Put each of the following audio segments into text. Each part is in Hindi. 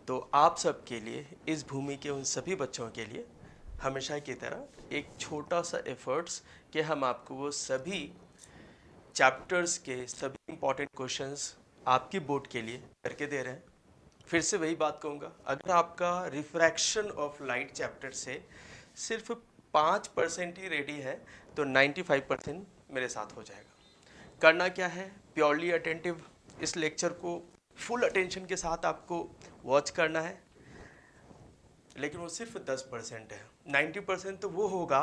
तो आप सबके लिए, इस भूमि के उन सभी बच्चों के लिए हमेशा की तरह एक छोटा सा एफर्ट्स कि हम आपको वो सभी चैप्टर्स के सभी इम्पॉर्टेंट क्वेश्चंस आपकी बोर्ड के लिए करके दे रहे हैं। फिर से वही बात कहूँगा, अगर आपका रिफ्रैक्शन ऑफ लाइट चैप्टर से सिर्फ 5% ही रेडी है तो 95% मेरे साथ हो जाएगा। करना क्या है, प्योरली अटेंटिव इस लेक्चर को फुल अटेंशन के साथ आपको वॉच करना है, लेकिन वो सिर्फ 10% है। 90% तो वो होगा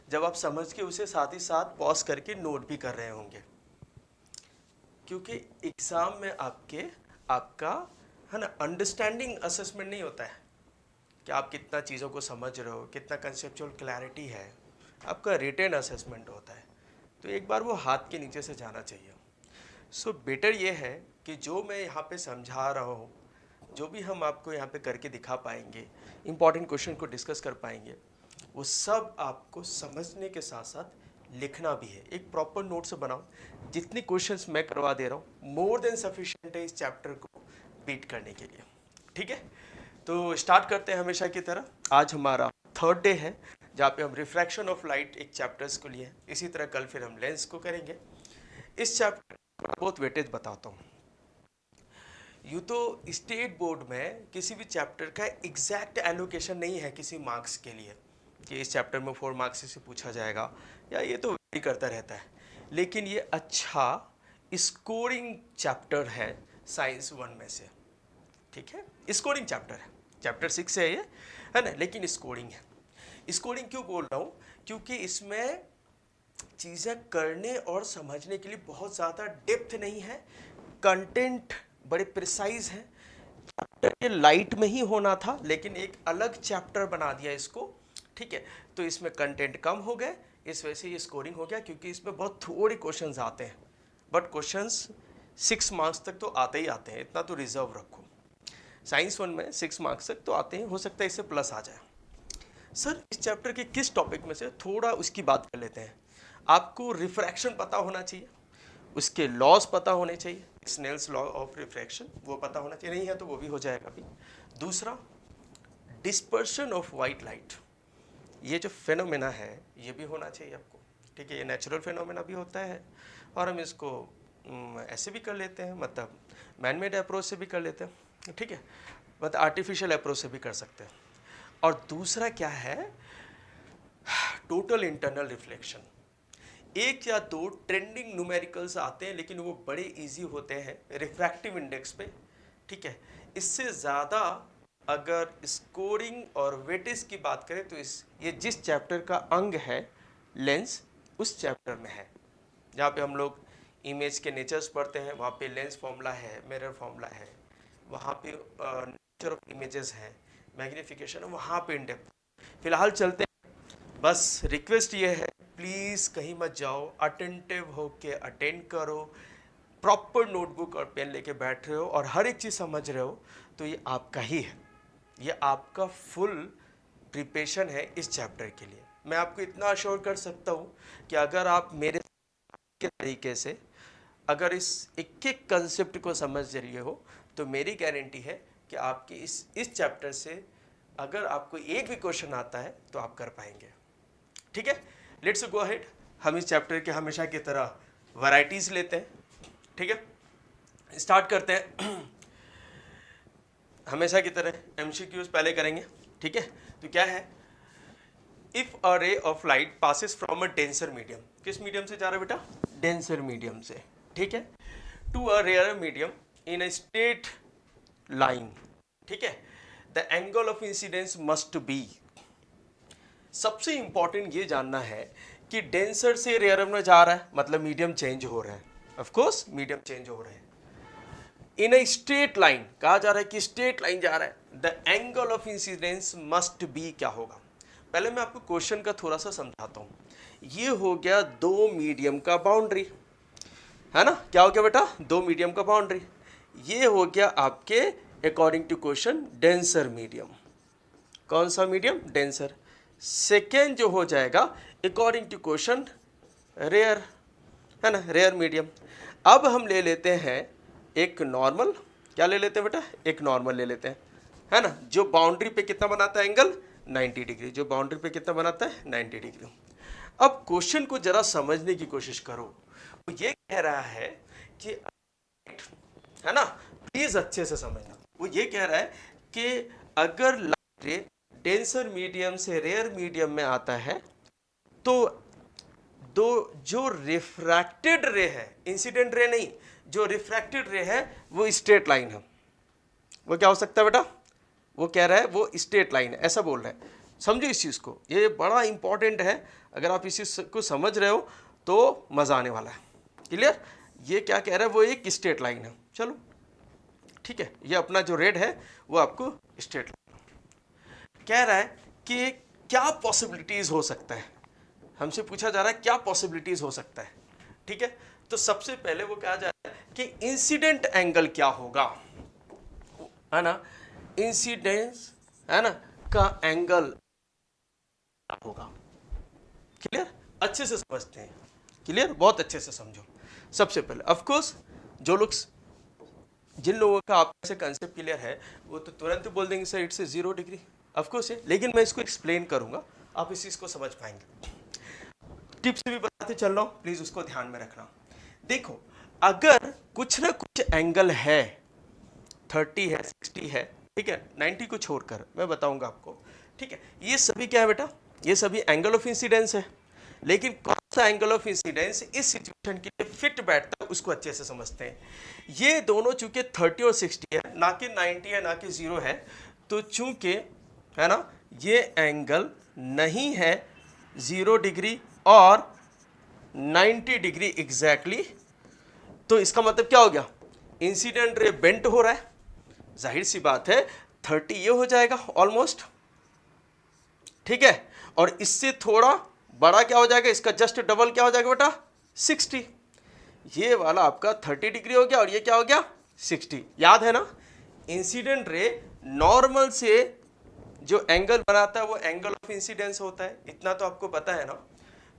जब आप समझ के उसे साथ ही साथ पॉज करके नोट भी कर रहे होंगे, क्योंकि एग्ज़ाम में आपका है ना अंडरस्टैंडिंग असेसमेंट नहीं होता है कि आप कितना चीज़ों को समझ रहे हो, कितना कंसेप्चुअल क्लैरिटी है। आपका रिटेन असेसमेंट होता है, तो एक बार वो हाथ के नीचे से जाना चाहिए। सो बेटर ये है कि जो मैं यहाँ पे समझा रहा हूँ, जो भी हम आपको यहाँ पे करके दिखा पाएंगे, इम्पॉर्टेंट क्वेश्चन को डिस्कस कर पाएंगे, वो सब आपको समझने के साथ साथ लिखना भी है। एक प्रॉपर नोट से बनाओ। जितने क्वेश्चंस मैं करवा दे रहा हूँ मोर देन सफिशिएंट है इस चैप्टर को बीट करने के लिए। ठीक है, तो स्टार्ट करते हैं हमेशा की तरह। आज हमारा थर्ड डे है जहाँ पे हम रिफ्रैक्शन ऑफ लाइट एक चैप्टर्स को लिए। इसी तरह कल फिर हम लेंस को करेंगे। इस चैप्टर बहुत वेटेज बताता हूँ। यूँ तो स्टेट बोर्ड में किसी भी चैप्टर का एग्जैक्ट एलोकेशन नहीं है किसी मार्क्स के लिए कि इस चैप्टर में 4 मार्क्स से पूछा जाएगा, या ये तो वेरी करता रहता है। लेकिन ये अच्छा स्कोरिंग चैप्टर है साइंस 1 में से। ठीक है, स्कोरिंग चैप्टर है, चैप्टर 6 से ये है ना, लेकिन स्कोरिंग है। स्कोरिंग क्यों बोल रहा हूँ, क्योंकि इसमें चीज़ें करने और समझने के लिए बहुत ज़्यादा डेप्थ नहीं है, कंटेंट बड़े प्रिसाइज हैं। चैप्टर ये लाइट में ही होना था, लेकिन एक अलग चैप्टर बना दिया इसको। ठीक है, तो इसमें कंटेंट कम हो गए, इस वजह से ये स्कोरिंग हो गया, क्योंकि इसमें बहुत थोड़े क्वेश्चंस आते हैं। बट क्वेश्चंस 6 मार्क्स तक तो आते ही आते हैं, इतना तो रिजर्व रखो। साइंस 1 में 6 मार्क्स तक तो आते हैं, हो सकता है इससे प्लस आ जाए। सर इस चैप्टर के किस टॉपिक में से थोड़ा उसकी बात कर लेते हैं। आपको रिफ्रैक्शन पता होना चाहिए, उसके लॉज पता होने चाहिए, स्नेल्स लॉ ऑफ रिफ्रैक्शन वो पता होना चाहिए, नहीं है तो वो भी हो जाएगा अभी। दूसरा, डिस्पर्शन ऑफ वाइट लाइट, ये जो फेनोमेना है ये भी होना चाहिए आपको। ठीक है, ये नेचुरल फेनोमेना भी होता है, और हम इसको ऐसे भी कर लेते हैं, मतलब मैन मेड अप्रोच से भी कर लेते हैं। ठीक है, मतलब आर्टिफिशियल अप्रोच से भी कर सकते हैं। और दूसरा क्या है, टोटल इंटरनल रिफ्लेक्शन। एक या दो ट्रेंडिंग न्यूमेरिकल्स आते हैं, लेकिन वो बड़े इजी होते हैं रिफ्रैक्टिव इंडेक्स पे। ठीक है, इससे ज़्यादा अगर स्कोरिंग और वेटेज की बात करें तो ये जिस चैप्टर का अंग है लेंस, उस चैप्टर में है। जहाँ पे हम लोग इमेज के नेचर्स पढ़ते हैं, वहाँ पे लेंस फॉर्मूला है, मिरर फॉर्मूला है, वहाँ पे नेचर ऑफ इमेजेस है, मैग्नीफिकेशन है, वहाँ पे इन डेप्थ। फिलहाल चलते हैं। बस रिक्वेस्ट ये है, प्लीज़ कहीं मत जाओ, अटेंटिव होके अटेंड करो, प्रॉपर नोटबुक और पेन लेके बैठ रहे हो और हर एक चीज़ समझ रहे हो, तो ये आपका ही है, ये आपका फुल प्रिपरेशन है इस चैप्टर के लिए। मैं आपको इतना अश्योर कर सकता हूँ कि अगर आप मेरे के तरीके से अगर इस एक एक कंसेप्ट को समझ रहे हो, तो मेरी गारंटी है कि आपकी इस चैप्टर से अगर आपको एक भी क्वेश्चन आता है तो आप कर पाएंगे। ठीक है, लेट्स गो अहेड। हम इस चैप्टर के हमेशा की तरह वैरायटीज लेते हैं। ठीक है, स्टार्ट करते हैं। हमेशा की तरह एमसीक्यूज पहले करेंगे। ठीक है, तो क्या है, इफ अ रे of light passes from a denser medium, किस मीडियम से जा रहा है बेटा, डेंसर मीडियम से। ठीक है, to a rare medium in a straight line. ठीक है, the angle of incidence must be. सबसे इंपॉर्टेंट ये जानना है कि डेंसर से रेयर में जा रहा है, मतलब मीडियम चेंज हो रहा है। ऑफ कोर्स मीडियम चेंज हो रहे हैं। इन अ स्ट्रेट लाइन कहा जा रहा है कि स्ट्रेट लाइन जा रहा है, the angle of incidence must B क्या होगा। पहले मैं आपको क्वेश्चन का थोड़ा सा समझाता हूं। ये हो गया दो मीडियम का बाउंड्री, है ना, क्या हो गया बेटा, दो मीडियम का बाउंड्री। ये हो गया आपके according to question denser medium. कौन सा मीडियम, डेंसर। सेकेंड जो हो जाएगा अकॉर्डिंग टू क्वेश्चन रेयर, है ना, रेयर मीडियम। अब हम ले लेते हैं एक नॉर्मल, क्या ले लेते हैं बेटा, एक नॉर्मल ले लेते हैं। है ना, जो बाउंड्री पे कितना बनाता है एंगल 90 डिग्री, जो बाउंड्री पे कितना बनाता है 90 डिग्री। अब क्वेश्चन को जरा समझने की कोशिश करो, वो ये कह रहा है कि, है ना, प्लीज अच्छे से समझना, वो ये कह रहा है कि अगर लाइट रे डेंसर मीडियम से रेयर मीडियम में आता है तो दो जो रिफ्रैक्टेड रे है, इंसिडेंट रे नहीं, जो रिफ्रैक्टेड रे है वो स्ट्रेट लाइन है। वो क्या हो सकता है बेटा, वो कह रहा है वो स्ट्रेट लाइन है, ऐसा बोल रहा है। समझो इस चीज़ को, ये बड़ा इंपॉर्टेंट है, अगर आप इस चीज़ को समझ रहे हो तो मज़ा आने वाला है। क्लियर, ये क्या कह रहा है, वो एक स्ट्रेट लाइन है। चलो ठीक है, ये अपना जो रेड है वो आपको स्ट्रेट लाइन कह रहा है कि क्या पॉसिबिलिटीज़ हो सकता है, हमसे पूछा जा रहा है क्या पॉसिबिलिटीज़ हो सकता है। ठीक है, तो सबसे पहले वो कहा जा रहा है कि इंसिडेंट एंगल क्या होगा, है ना, इंसिडेंस, है ना, का एंगल होगा। क्लियर, अच्छे से समझते हैं, क्लियर, बहुत अच्छे से समझो। सबसे पहले ऑफ कोर्स जो लोग, जिन लोगों का आप से कंसेप्ट क्लियर है वो तो तुरंत बोल देंगे sir it's 0 degree, of course है, लेकिन मैं इसको एक्सप्लेन करूंगा, आप इस चीज़ को समझ पाएंगे। टिप्स भी बताते चल रहा हूं, प्लीज उसको ध्यान में रखना। देखो, अगर कुछ ना कुछ एंगल है, 30 है, 60 है, ठीक है, 90 को छोड़कर मैं बताऊंगा आपको। ठीक है, ये सभी क्या है बेटा, ये सभी एंगल ऑफ इंसिडेंस है, लेकिन कौन सा एंगल ऑफ इंसिडेंस इस सिचुएशन के लिए फिट बैठता है उसको अच्छे से समझते हैं। ये दोनों चूंकि 30 और 60 है, ना कि 90 है, ना कि 0 है, तो चूंकि, है ना, ये एंगल नहीं है 0 डिग्री और 90 डिग्री एग्जैक्टली, तो इसका मतलब क्या हो गया, इंसिडेंट रे बेंट हो रहा है, जाहिर सी बात है 30 ये हो जाएगा ऑलमोस्ट, ठीक है, और इससे थोड़ा बड़ा क्या हो जाएगा, इसका जस्ट डबल क्या हो जाएगा बेटा 60, ये वाला आपका 30 डिग्री हो गया और ये क्या हो गया 60। याद है ना, इंसिडेंट रे नॉर्मल से जो एंगल बनाता है वो एंगल ऑफ इंसिडेंस होता है, इतना तो आपको पता है ना।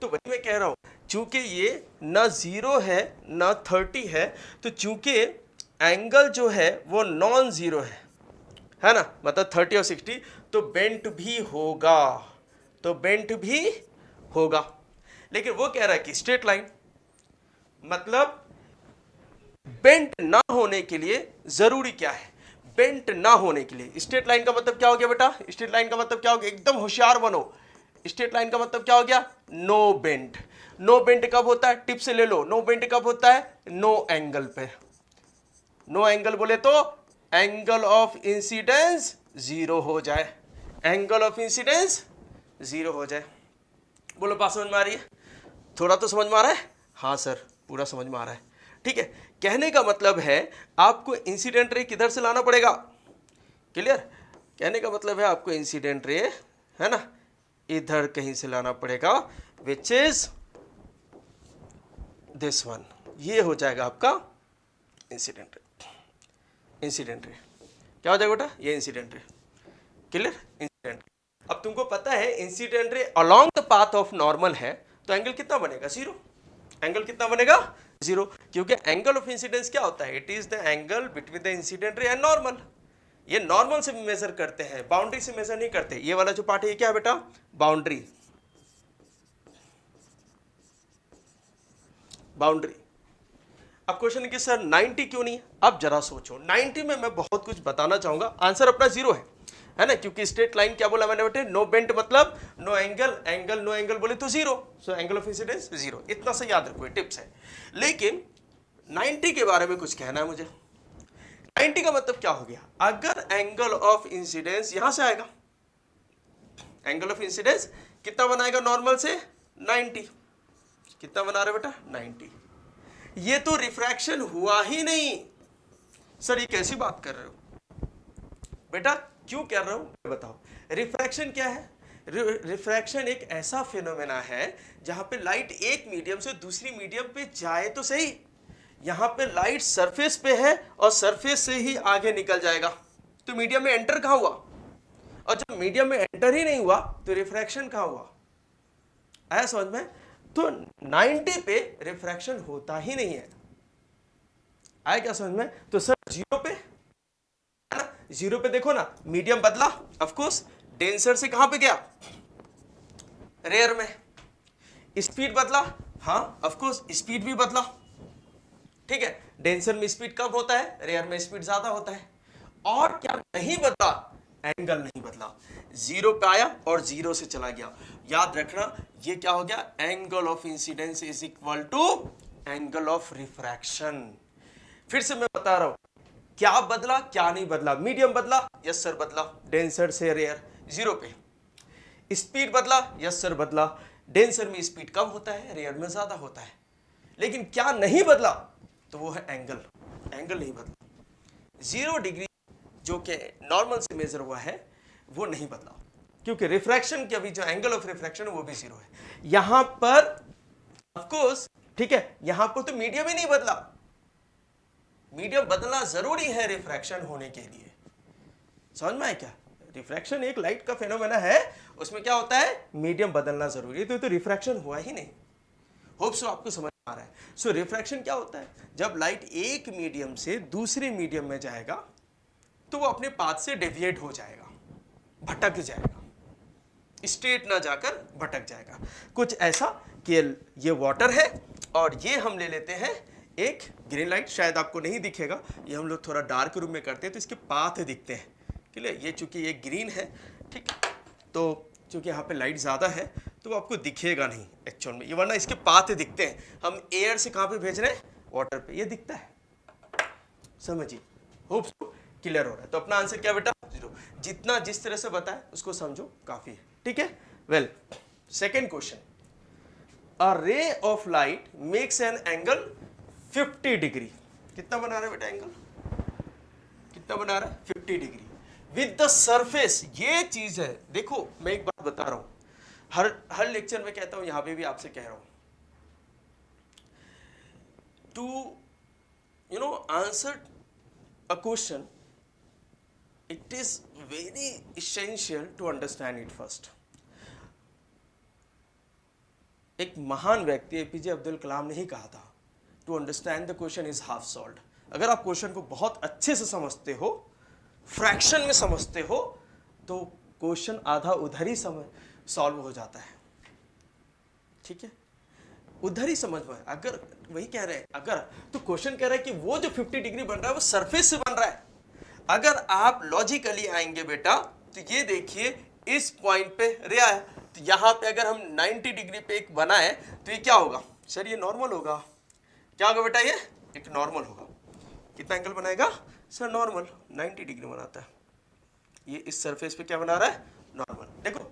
तो वही मैं कह रहा हूं, चूंकि ये ना 0 है ना 30 है, तो चूंकि एंगल जो है वो नॉन जीरो है ना, मतलब 30 और 60, तो बेंट भी होगा, तो बेंट भी होगा। लेकिन वो कह रहा है कि स्ट्रेट लाइन, मतलब बेंट ना होने के लिए जरूरी क्या है, बेंट ना होने के लिए स्ट्रेट लाइन का मतलब क्या हो गया बेटा, स्ट्रेट लाइन का मतलब क्या हो गया, एकदम होशियार बनो, स्ट्रेट लाइन का मतलब क्या हो गया, नो बेंट। नो बेंट कब होता है, टिप से ले लो, नो बेंट कब होता है, नो एंगल पे। नो एंगल बोले तो एंगल ऑफ इंसिडेंस 0 हो जाए, एंगल ऑफ इंसिडेंस 0 हो जाए। बोलो बात समझ में आ रही है, थोड़ा तो समझ में आ रहा है, हाँ सर पूरा समझ में आ रहा है। ठीक है, कहने का मतलब है आपको इंसिडेंट रे किधर से लाना पड़ेगा, क्लियर, कहने का मतलब है आपको इंसिडेंट रे, है ना, इधर कहीं से लाना पड़ेगा, विच इज दिस वन, ये हो जाएगा आपका इंसिडेंट रे। इंसिडेंट रे क्या हो जाएगा बेटा, ये इंसिडेंट रे, क्लियर, इंसिडेंट। अब तुमको पता है incident ray along the path of normal है, तो एंगल कितना बनेगा 0, एंगल कितना बनेगा 0, क्योंकि एंगल ऑफ इंसिडेंस क्या होता है, it is the angle between the incident ray and normal. ये नॉर्मल से मेजर करते हैं, बाउंड्री से मेजर नहीं करते। ये वाला जो पार्ट है ये क्या है बेटा, बाउंड्री, बाउंड्री। अब क्वेश्चन है कि सर 90 क्यों नहीं, अब जरा सोचो, 90 में मैं बहुत कुछ बताना चाहूंगा, आंसर अपना 0 है ना, क्योंकि स्ट्रेट लाइन क्या बोला मैंने बेटे, नो बेंट मतलब no angle, angle no angle बोले तो 0, सो एंगल ऑफ इंसिडेंस 0, इतना सा याद रखो, टिप्स है। लेकिन 90 के बारे में कुछ कहना है मुझे। 90 का मतलब क्या हो गया, अगर एंगल ऑफ इंसिडेंस यहां से आएगा, एंगल ऑफ इंसिडेंस कितना बनाएगा नॉर्मल से 90, कितना बना रहे बेटा 90, ये तो रिफ्रैक्शन हुआ ही नहीं। सर ये कैसी बात कर रहे हो बेटा, क्यों कर रहे हो बताओ। रिफ्रैक्शन क्या है, रिफ्रैक्शन एक ऐसा फिनोमेना है जहां पे लाइट एक मीडियम से दूसरी मीडियम पे जाए तो सही, यहां पे लाइट सरफेस पे है और सरफेस से ही आगे निकल जाएगा, तो मीडियम में एंटर कहां हुआ, और जब मीडियम में एंटर ही नहीं हुआ तो रिफ्रैक्शन कहां हुआ, आया समझ में। तो 90 पे रिफ्रैक्शन होता ही नहीं है, आया क्या समझ में। तो सर 0 पे, है ना, जीरो पे देखो ना, मीडियम बदला, ऑफ कोर्स डेंसर से कहां पे गया, रेयर में। स्पीड बदला, हाँ ऑफ कोर्स स्पीड भी बदला, ठीक है। डेंसर में स्पीड कम होता है, रेयर में स्पीड ज्यादा होता है। और क्या नहीं बदला, एंगल नहीं बदला। जीरो पे आया और जीरो से चला गया। याद रखना ये क्या हो गया, angle of incidence is equal to angle of refraction. फिर से मैं बता रहा हूं, क्या बदला क्या नहीं बदला, मीडियम बदला, यस सर बदला, डेंसर से रेयर, जीरो पे। स्पीड बदला, यस सर बदला, डेंसर में स्पीड कम होता है, रेयर में ज्यादा होता है। लेकिन क्या नहीं बदला, तो वो है एंगल, एंगल नहीं बदला। 0 डिग्री जो कि नॉर्मल से मेजर हुआ है वो नहीं बदला, क्योंकि रिफ्रैक्शन के अभी जो एंगल ऑफ रिफ्रैक्शन है वो भी 0 है। यहां पर ऑफ कोर्स, ठीक है, यहां पर तो मीडियम ही नहीं बदला। मीडियम बदलना जरूरी है रिफ्रैक्शन होने के लिए, समझ में आया क्या। रिफ्रैक्शन एक लाइट का फेनोमेना है, उसमें क्या होता है, मीडियम बदलना जरूरी है। तो रिफ्रैक्शन हुआ ही नहीं। होप सो आपको समझ आ रहा है। सो रिफ्रैक्शन क्या होता है, जब लाइट एक मीडियम से दूसरे मीडियम में जाएगा तो वो अपने पाथ से डेविएट हो जाएगा, भटक जाएगा, स्ट्रेट ना जाकर भटक जाएगा। कुछ ऐसा कि ये वाटर है और ये हम ले लेते हैं एक ग्रीन लाइट, शायद आपको नहीं दिखेगा, ये हम लोग थोड़ा डार्क रूम में करते हैं तो इसके पाथ दिखते हैं, क्लियर। ये चूंकि ये ग्रीन है, ठीक, तो चूंकि यहाँ पे लाइट ज़्यादा है तो वो आपको दिखेगा नहीं एक्चुअल में, ये वरना इसके पाथ दिखते हैं। हम एयर से कहाँ पे भेज रहे हैं, वाटर पे, ये दिखता है, समझिए। होप क्लियर हो रहा है। तो अपना आंसर क्या बेटा, 0। जितना जिस तरह से बताए उसको समझो काफी है, ठीक है। वेल, सेकेंड क्वेश्चन, अ रे of light makes an angle 50 degree. कितना बना रहा है बेटा एंगल, कितना बना रहा है, 50 डिग्री विद द सरफेस। ये चीज है, देखो मैं एक बात बता रहा हूं, हर लेक्चर में कहता हूं, यहां पे भी आपसे कह रहा हूं, to answer a question, it is very essential to understand it first. एक महान व्यक्ति एपीजे अब्दुल कलाम ने ही कहा था, to understand the question is half solved. अगर आप क्वेश्चन को बहुत अच्छे से समझते हो, फ्रैक्शन में समझते हो, तो क्वेश्चन आधा उधर ही सॉल्व हो जाता है, ठीक है, उधर ही समझ में। अगर वही कह रहे हैं, अगर तो क्वेश्चन कह रहा है कि वो जो 50 डिग्री बन रहा है वो सरफेस से बन रहा है। अगर आप लॉजिकली आएंगे बेटा, तो ये देखिए इस पॉइंट पे रे आया, तो यहां पे अगर हम 90 डिग्री पे एक बनाए तो ये क्या होगा सर, ये नॉर्मल होगा। क्या होगा बेटा, ये एक नॉर्मल होगा। कितना एंगल बनाएगा सर, नॉर्मल 90 डिग्री बनाता है। ये इस सरफेस पे क्या बना रहा है, नॉर्मल। देखो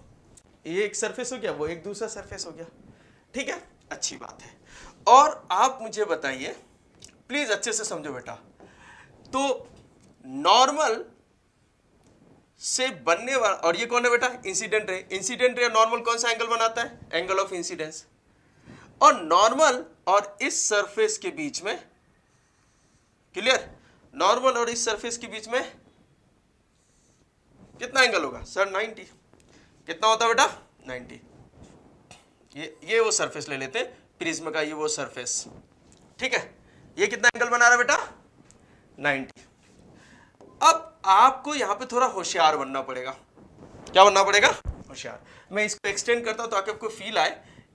ये एक सरफेस हो गया, वो एक दूसरा सरफेस हो गया, ठीक है, अच्छी बात है। और आप मुझे बताइए, प्लीज अच्छे से समझो बेटा, तो नॉर्मल से बनने वाला, और ये कौन है बेटा, इंसिडेंट रे। इंसिडेंट रे नॉर्मल कौन सा एंगल बनाता है, एंगल ऑफ इंसिडेंस। और नॉर्मल और इस सरफेस के बीच में, क्लियर, नॉर्मल और इस सरफेस के बीच में कितना एंगल होगा सर, 90। कितना होता है बेटा, 90। ये वो सरफेस ले लेते हैं प्रिज्म का, ये वो सरफेस, ठीक है। ये कितना एंगल बना रहा है बेटा, 90। अब आपको यहां पे थोड़ा होशियार बनना पड़ेगा। क्या बनना पड़ेगा, होशियार। मैं इसको एक्सटेंड करता हूं ताकि आपको फील आए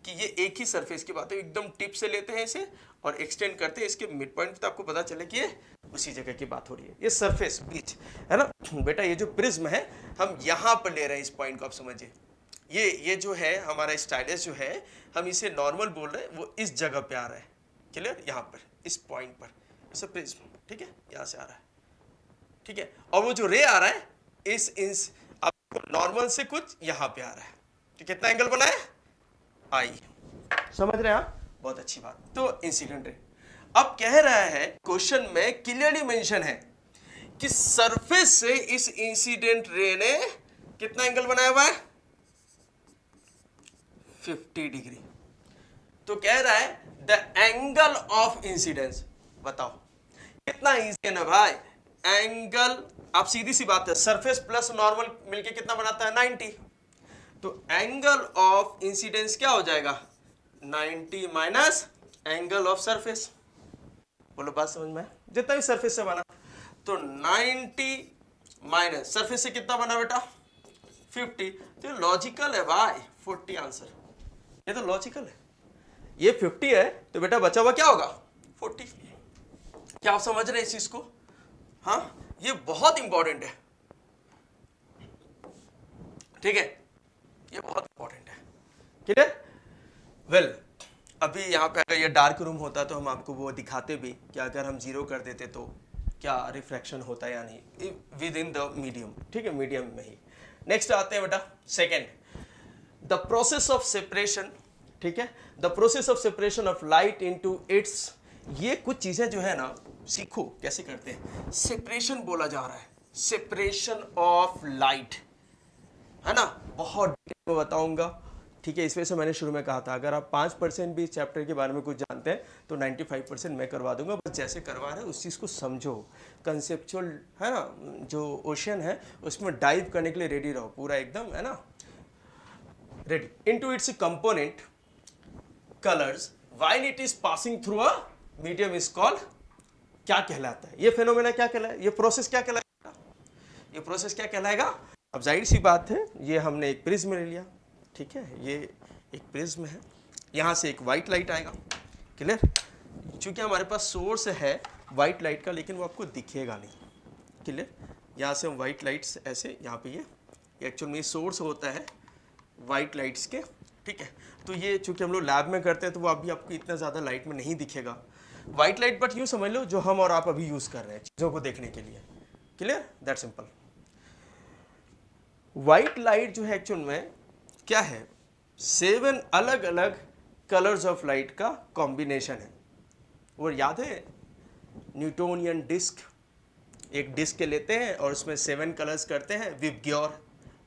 कि ये एक ही सरफेस की बात है। एकदम टिप से लेते हैं इसे और एक्सटेंड करते हैं इसके मिड पॉइंट, तो आपको पता चले कि ये उसी जगह की बात हो रही है। ये सरफेस बीच है ना बेटा, ये जो प्रिज्म है हम यहां पर ले रहे हैं, इस पॉइंट को आप समझिए। ये जो है हमारा स्टाइलस जो है, हम इसे नॉर्मल बोल रहे हैं, वो इस जगह पे आ रहा है, क्लियर, यहाँ पर इस पॉइंट पर, इसे प्रिज्म, ठीक है, यहाँ से आ रहा है, ठीक है। और वो जो रे आ रहा है इस आपको नॉर्मल से कुछ यहाँ पे आ रहा है, तो कितना एंगल बना है, आई। समझ रहे हैं आप, बहुत अच्छी बात। तो इंसिडेंट रे, अब कह रहा है क्वेश्चन में क्लियरली मेंशन है कि सरफेस से इस इंसिडेंट रे ने कितना एंगल बनाया हुआ है, 50 डिग्री। तो कह रहा है द एंगल ऑफ इंसिडेंस। बताओ कितना इजी है ना भाई, एंगल, आप सीधी सी बात है, सरफेस प्लस नॉर्मल मिलके कितना बनाता है, 90। तो एंगल ऑफ इंसिडेंस क्या हो जाएगा, 90 माइनस एंगल ऑफ सरफेस। बोलो बात समझ में, जितना भी सरफेस से बना, तो 90 माइनस सरफेस से कितना बना बेटा 50, तो ये लॉजिकल है भाई 40 आंसर, ये तो लॉजिकल है। ये 50 है तो बेटा बचा हुआ क्या होगा 40। क्या आप समझ रहे हैं इस चीज को? हाँ, ये बहुत इंपॉर्टेंट है, ठीक है, ये बहुत इंपॉर्टेंट है, क्लियर? वेल अभी यहाँ पे अगर ये डार्क रूम होता तो हम आपको वो दिखाते भी कि अगर हम जीरो कर देते तो क्या रिफ्लेक्शन होता है या नहीं विद इन द मीडियम, ठीक है, मीडियम में ही। नेक्स्ट आते हैं बेटा second, the process of separation, ठीक है, the process of separation of light into its. ये कुछ चीजें जो है ना सीखो कैसे करते हैं। सेपरेशन बोला जा रहा है, सेपरेशन ऑफ लाइट, है ना, बहुत डिटेल में बताऊंगा, ठीक है। इस वजह से मैंने शुरू में कहा था अगर आप 5% भी इस चैप्टर के बारे में कुछ जानते हैं तो 95% मैं करवा दूंगा, बस जैसे करवा रहे हैं उस चीज़ को समझो, कंसेप्चुअल है ना, जो ओशन है उसमें डाइव करने के लिए रेडी रहो पूरा एकदम, है ना, ready. Into its component colours while it is passing through a medium is called, क्या कहलाता है ये फेनोमेना, क्या कहलाए, ये प्रोसेस क्या कहलाएगा, ये प्रोसेस क्या कहलाएगा। अब जाहिर सी बात है ये हमने एक प्रिज्म ले लिया, ठीक है, ये एक प्रिज्म है, यहाँ से एक वाइट लाइट आएगा, क्लियर। चूंकि हमारे पास सोर्स है वाइट लाइट का लेकिन वो आपको दिखेगा नहीं, क्लियर। यहाँ से हम वाइट लाइट्स ऐसे यहाँ पे ये एक्चुअल में सोर्स होता है वाइट लाइट्स के, ठीक है। तो ये चूंकि हम लोग लैब में करते हैं तो वो अभी आपको इतना ज़्यादा लाइट में नहीं दिखेगा वाइट लाइट, बट यूँ समझ लो जो हम और आप अभी यूज़ कर रहे हैं चीज़ों को देखने के लिए, clear, that simple. White light जो है एक्चुअल में क्या है, 7 अलग अलग कलर्स ऑफ लाइट का कॉम्बिनेशन है। वो याद है न्यूटोनियन डिस्क, एक डिस्क लेते हैं और उसमें 7 कलर्स करते हैं, VIBGYOR,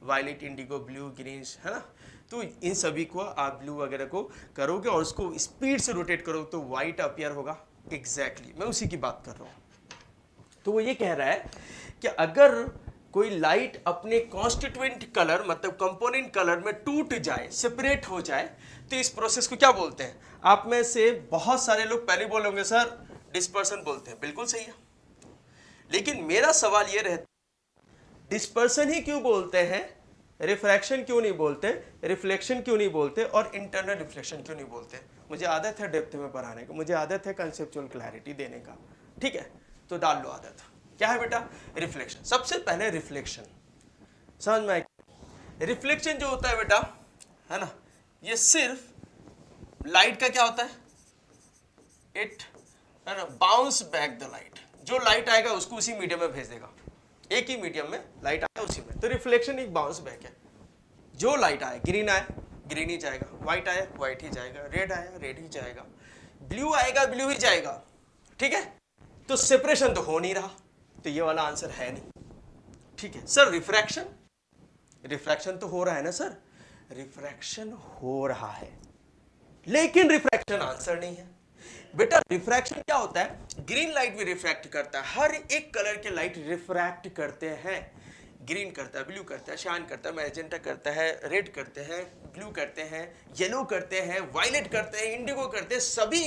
violet, indigo, blue, green, है ना। तो इन सभी को आप ब्लू वगैरह को करोगे और उसको स्पीड से रोटेट करोगे तो वाइट अपीयर होगा, एग्जैक्टली मैं उसी की बात कर रहा हूँ। तो वो ये कह रहा है कि अगर कोई लाइट अपने कॉन्स्टिट्यूएंट कलर मतलब कंपोनेंट कलर में टूट जाए, सेपरेट हो जाए, तो इस प्रोसेस को क्या बोलते हैं। आप में से बहुत सारे लोग पहले बोलोगे सर डिस्पर्सन बोलते हैं, बिल्कुल सही है, लेकिन मेरा सवाल ये रहता है डिस्पर्सन ही क्यों बोलते हैं, रिफ्रैक्शन क्यों नहीं बोलते, रिफ्लेक्शन क्यों नहीं बोलते और इंटरनल रिफ्लेक्शन क्यों नहीं बोलते। मुझे आदत है डेप्थ में पढ़ाने का, मुझे आदत है कंसेप्चुअल क्लैरिटी देने का, ठीक है, तो डाल लो आदत। क्या है बेटा रिफ्लेक्शन, सबसे पहले रिफ्लेक्शन समझ में आएगी। रिफ्लेक्शन जो होता है बेटा, है ना, ये सिर्फ लाइट का क्या होता है, इट, है ना, बाउंस बैक द लाइट, जो लाइट आएगा उसको उसी मीडियम में भेज देगा, एक ही मीडियम में लाइट आया उसी में, तो रिफ्लेक्शन एक बाउंस बैक है। जो लाइट आए, ग्रीन आए ग्रीन ही जाएगा, व्हाइट आया व्हाइट ही जाएगा, रेड आया रेड ही जाएगा, ब्लू आएगा ब्लू ही जाएगा, ठीक है। तो सेपरेशन तो हो नहीं रहा, तो ये वाला आंसर है नहीं, ठीक है। सर रिफ्रैक्शन, रिफ्रैक्शन तो हो रहा है ना सर, रिफ्रैक्शन हो रहा है लेकिन रिफ्रैक्शन आंसर नहीं है बेटा। रिफ्रैक्शन क्या होता है, ग्रीन लाइट भी रिफ्रैक्ट करता है, हर एक कलर के लाइट रिफ्रैक्ट करते हैं, ग्रीन करता है, ब्लू करता है, शाइन करता है, मैजेंटा करता है, रेड करते हैं, ब्लू करते हैं, येलो करते हैं, वायलेट करते हैं, इंडिगो करते हैं, सभी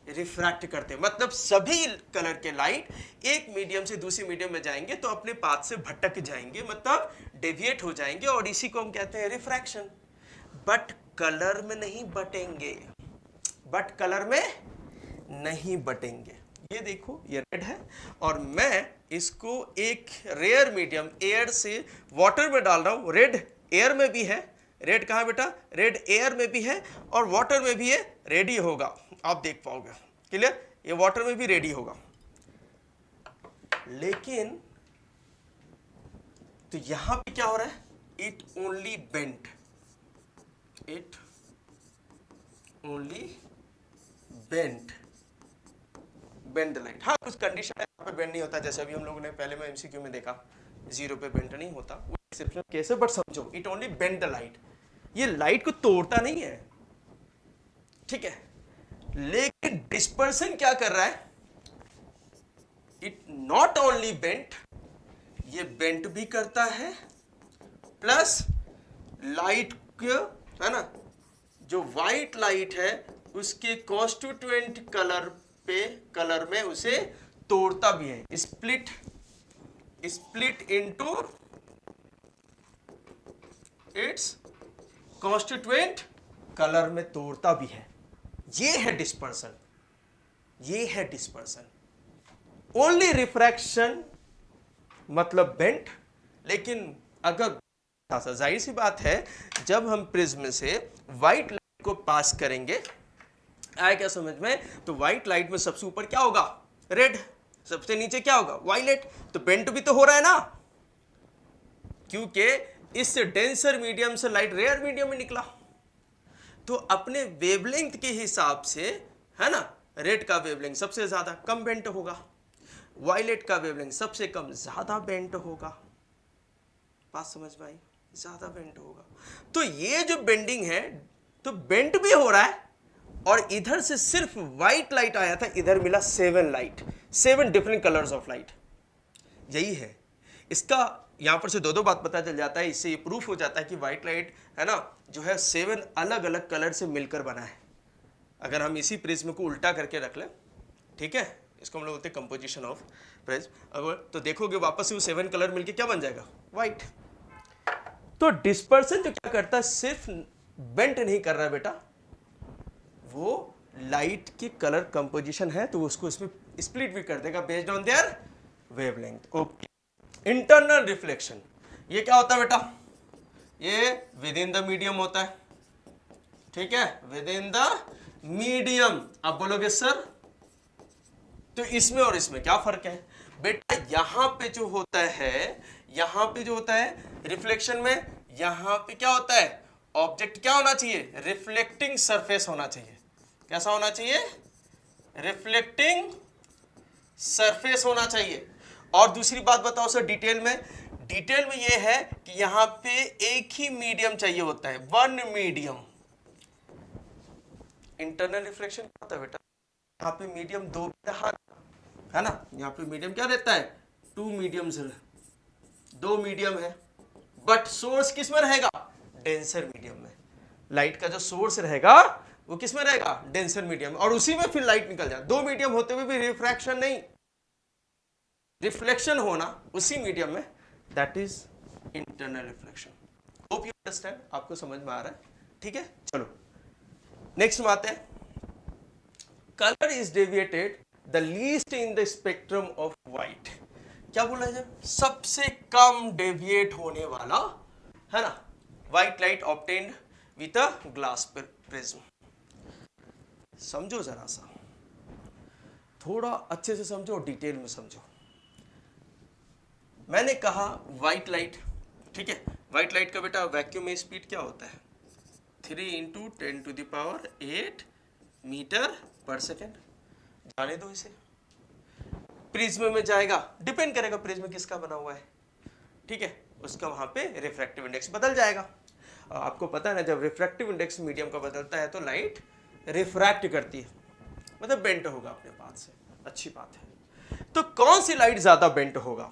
रिफ्रैक्ट करते हैं। मतलब सभी कलर के लाइट एक मीडियम से दूसरे मीडियम में जाएंगे तो अपने पाथ से भटक जाएंगे, मतलब डेविएट हो जाएंगे, और इसी को हम कहते हैं रिफ्रैक्शन। बट कलर में नहीं बटेंगे, बट कलर में नहीं बटेंगे। ये देखो ये रेड है और मैं इसको एक रेयर मीडियम एयर से वाटर में डाल रहा हूं, रेड एयर में भी है, रेड कहाँ बेटा, रेड एयर में भी है और वाटर में भी है, रेडी होगा, आप देख पाओगे, क्लियर, ये वाटर में भी रेडी होगा। लेकिन तो यहां पे क्या हो रहा है, it only bent, it only bent, bend the light. हाँ कुछ कंडीशन है यहाँ पे बेंड नहीं होता, जैसे अभी हम लोगों ने पहले में एमसीक्यू में देखा 0 पे बेंड नहीं होता, वो एक्सेप्शन केस है, बट समझो it only bend the light, ये लाइट को तोड़ता नहीं है, ठीक है। लेकिन डिस्पर्सन क्या कर रहा है, इट नॉट ओनली बेंट, ये बेंट भी करता है प्लस लाइट को, है ना, जो व्हाइट लाइट है उसके कॉन्स्टिट्यूएंट कलर पे, कलर में उसे तोड़ता भी है, split split into its constituent colour में तोड़ता भी है। ये है डिस्पर्सन, ये है डिस्पर्सन। ओनली रिफ्रैक्शन मतलब बेंट। लेकिन अगर जाहिर सी बात है जब हम प्रिज्म से व्हाइट लाइट को पास करेंगे, आया क्या समझ में, तो व्हाइट लाइट में सबसे ऊपर क्या होगा, रेड, सबसे नीचे क्या होगा, वायलेट। तो बेंट भी तो हो रहा है ना, क्योंकि इस डेंसर मीडियम से लाइट रेयर मीडियम में निकला। तो अपने वेवलेंथ के हिसाब से है ना, रेड का वेवलेंथ सबसे ज्यादा कम बेंट होगा, वायलेट का वेवलेंथ सबसे कम ज्यादा बेंट होगा। बात समझ में आई, ज्यादा बेंट होगा। तो ये जो बेंडिंग है, तो बेंट भी हो रहा है, और इधर से सिर्फ व्हाइट लाइट आया था, इधर मिला 7 light, 7 different colours of light. यही है इसका, यहां पर से दो बात पता चल जाता है। इससे ये प्रूफ हो जाता है कि व्हाइट लाइट है ना जो है 7 अलग अलग कलर से मिलकर बना है। अगर हम इसी प्रिज्म को उल्टा करके रख लें, ठीक है, इसको हम लोग बोलते हैं कंपोजिशन ऑफ प्रिज्म, अगर तो देखोगे वापस से वो 7 कलर मिलके क्या बन जाएगा, व्हाइट। तो डिस्पर्सन जो क्या करता है, सिर्फ बेंट नहीं कर रहा है बेटा, वो लाइट की कलर कंपोजिशन है तो उसको इसमें स्प्लिट भी कर देगा based on their wavelength. Okay. Internal reflection, ये क्या होता है बेटा, ये विद इन द मीडियम होता है, ठीक है, विद इन द मीडियम। आप बोलोगे सर तो इसमें और इसमें क्या फर्क है, बेटा यहां पे जो होता है, यहां पे जो होता है रिफ्लेक्शन में, यहां पे क्या होता है, ऑब्जेक्ट क्या होना चाहिए, रिफ्लेक्टिंग सरफेस होना चाहिए। कैसा होना चाहिए, रिफ्लेक्टिंग सरफेस होना चाहिए। और दूसरी बात बताओ सर डिटेल में, डिटेल में ये है कि यहां पे एक ही मीडियम चाहिए होता है, वन मीडियम। इंटरनल रिफ्लेक्शन क्या होता है बेटा, यहाँ पे मीडियम दो है ना, यहाँ पे मीडियम क्या रहता है, 2 मीडियम्स, 2 मीडियम है, बट सोर्स किस में रहेगा, डेंसर मीडियम में। लाइट का जो सोर्स रहेगा वो किस में रहेगा, डेंसर मीडियम, और उसी में फिर लाइट निकल जाए। 2 मीडियम होते हुए भी रिफ्रैक्शन नहीं, रिफ्लेक्शन होना उसी मीडियम में, that is internal reflection. Hope you understand, आपको समझ में आ रहा है, ठीक है। चलो नेक्स्ट में आते हैं। Colour is deviated the least in the spectrum of white. क्या बोला है, सबसे कम डेविएट होने वाला है ना white light obtained with a glass prism. समझो जरा सा, थोड़ा अच्छे से समझो, डिटेल में समझो। मैंने कहा व्हाइट लाइट, ठीक है, व्हाइट लाइट का बेटा वैक्यूम में स्पीड क्या होता है, 3 × 10⁸ मीटर पर सेकेंड। जाने दो इसे, प्रिज्म में जाएगा, डिपेंड करेगा प्रिज्म किसका बना हुआ है, ठीक है, उसका वहां पे रिफ्रैक्टिव इंडेक्स बदल जाएगा। आपको पता है ना, जब रिफ्रैक्टिव इंडेक्स मीडियम का बदलता है तो लाइट रिफ्रैक्ट करती है, मतलब बेंट होगा अपने पाथ से। अच्छी बात है। तो कौन सी लाइट ज्यादा बेंट होगा,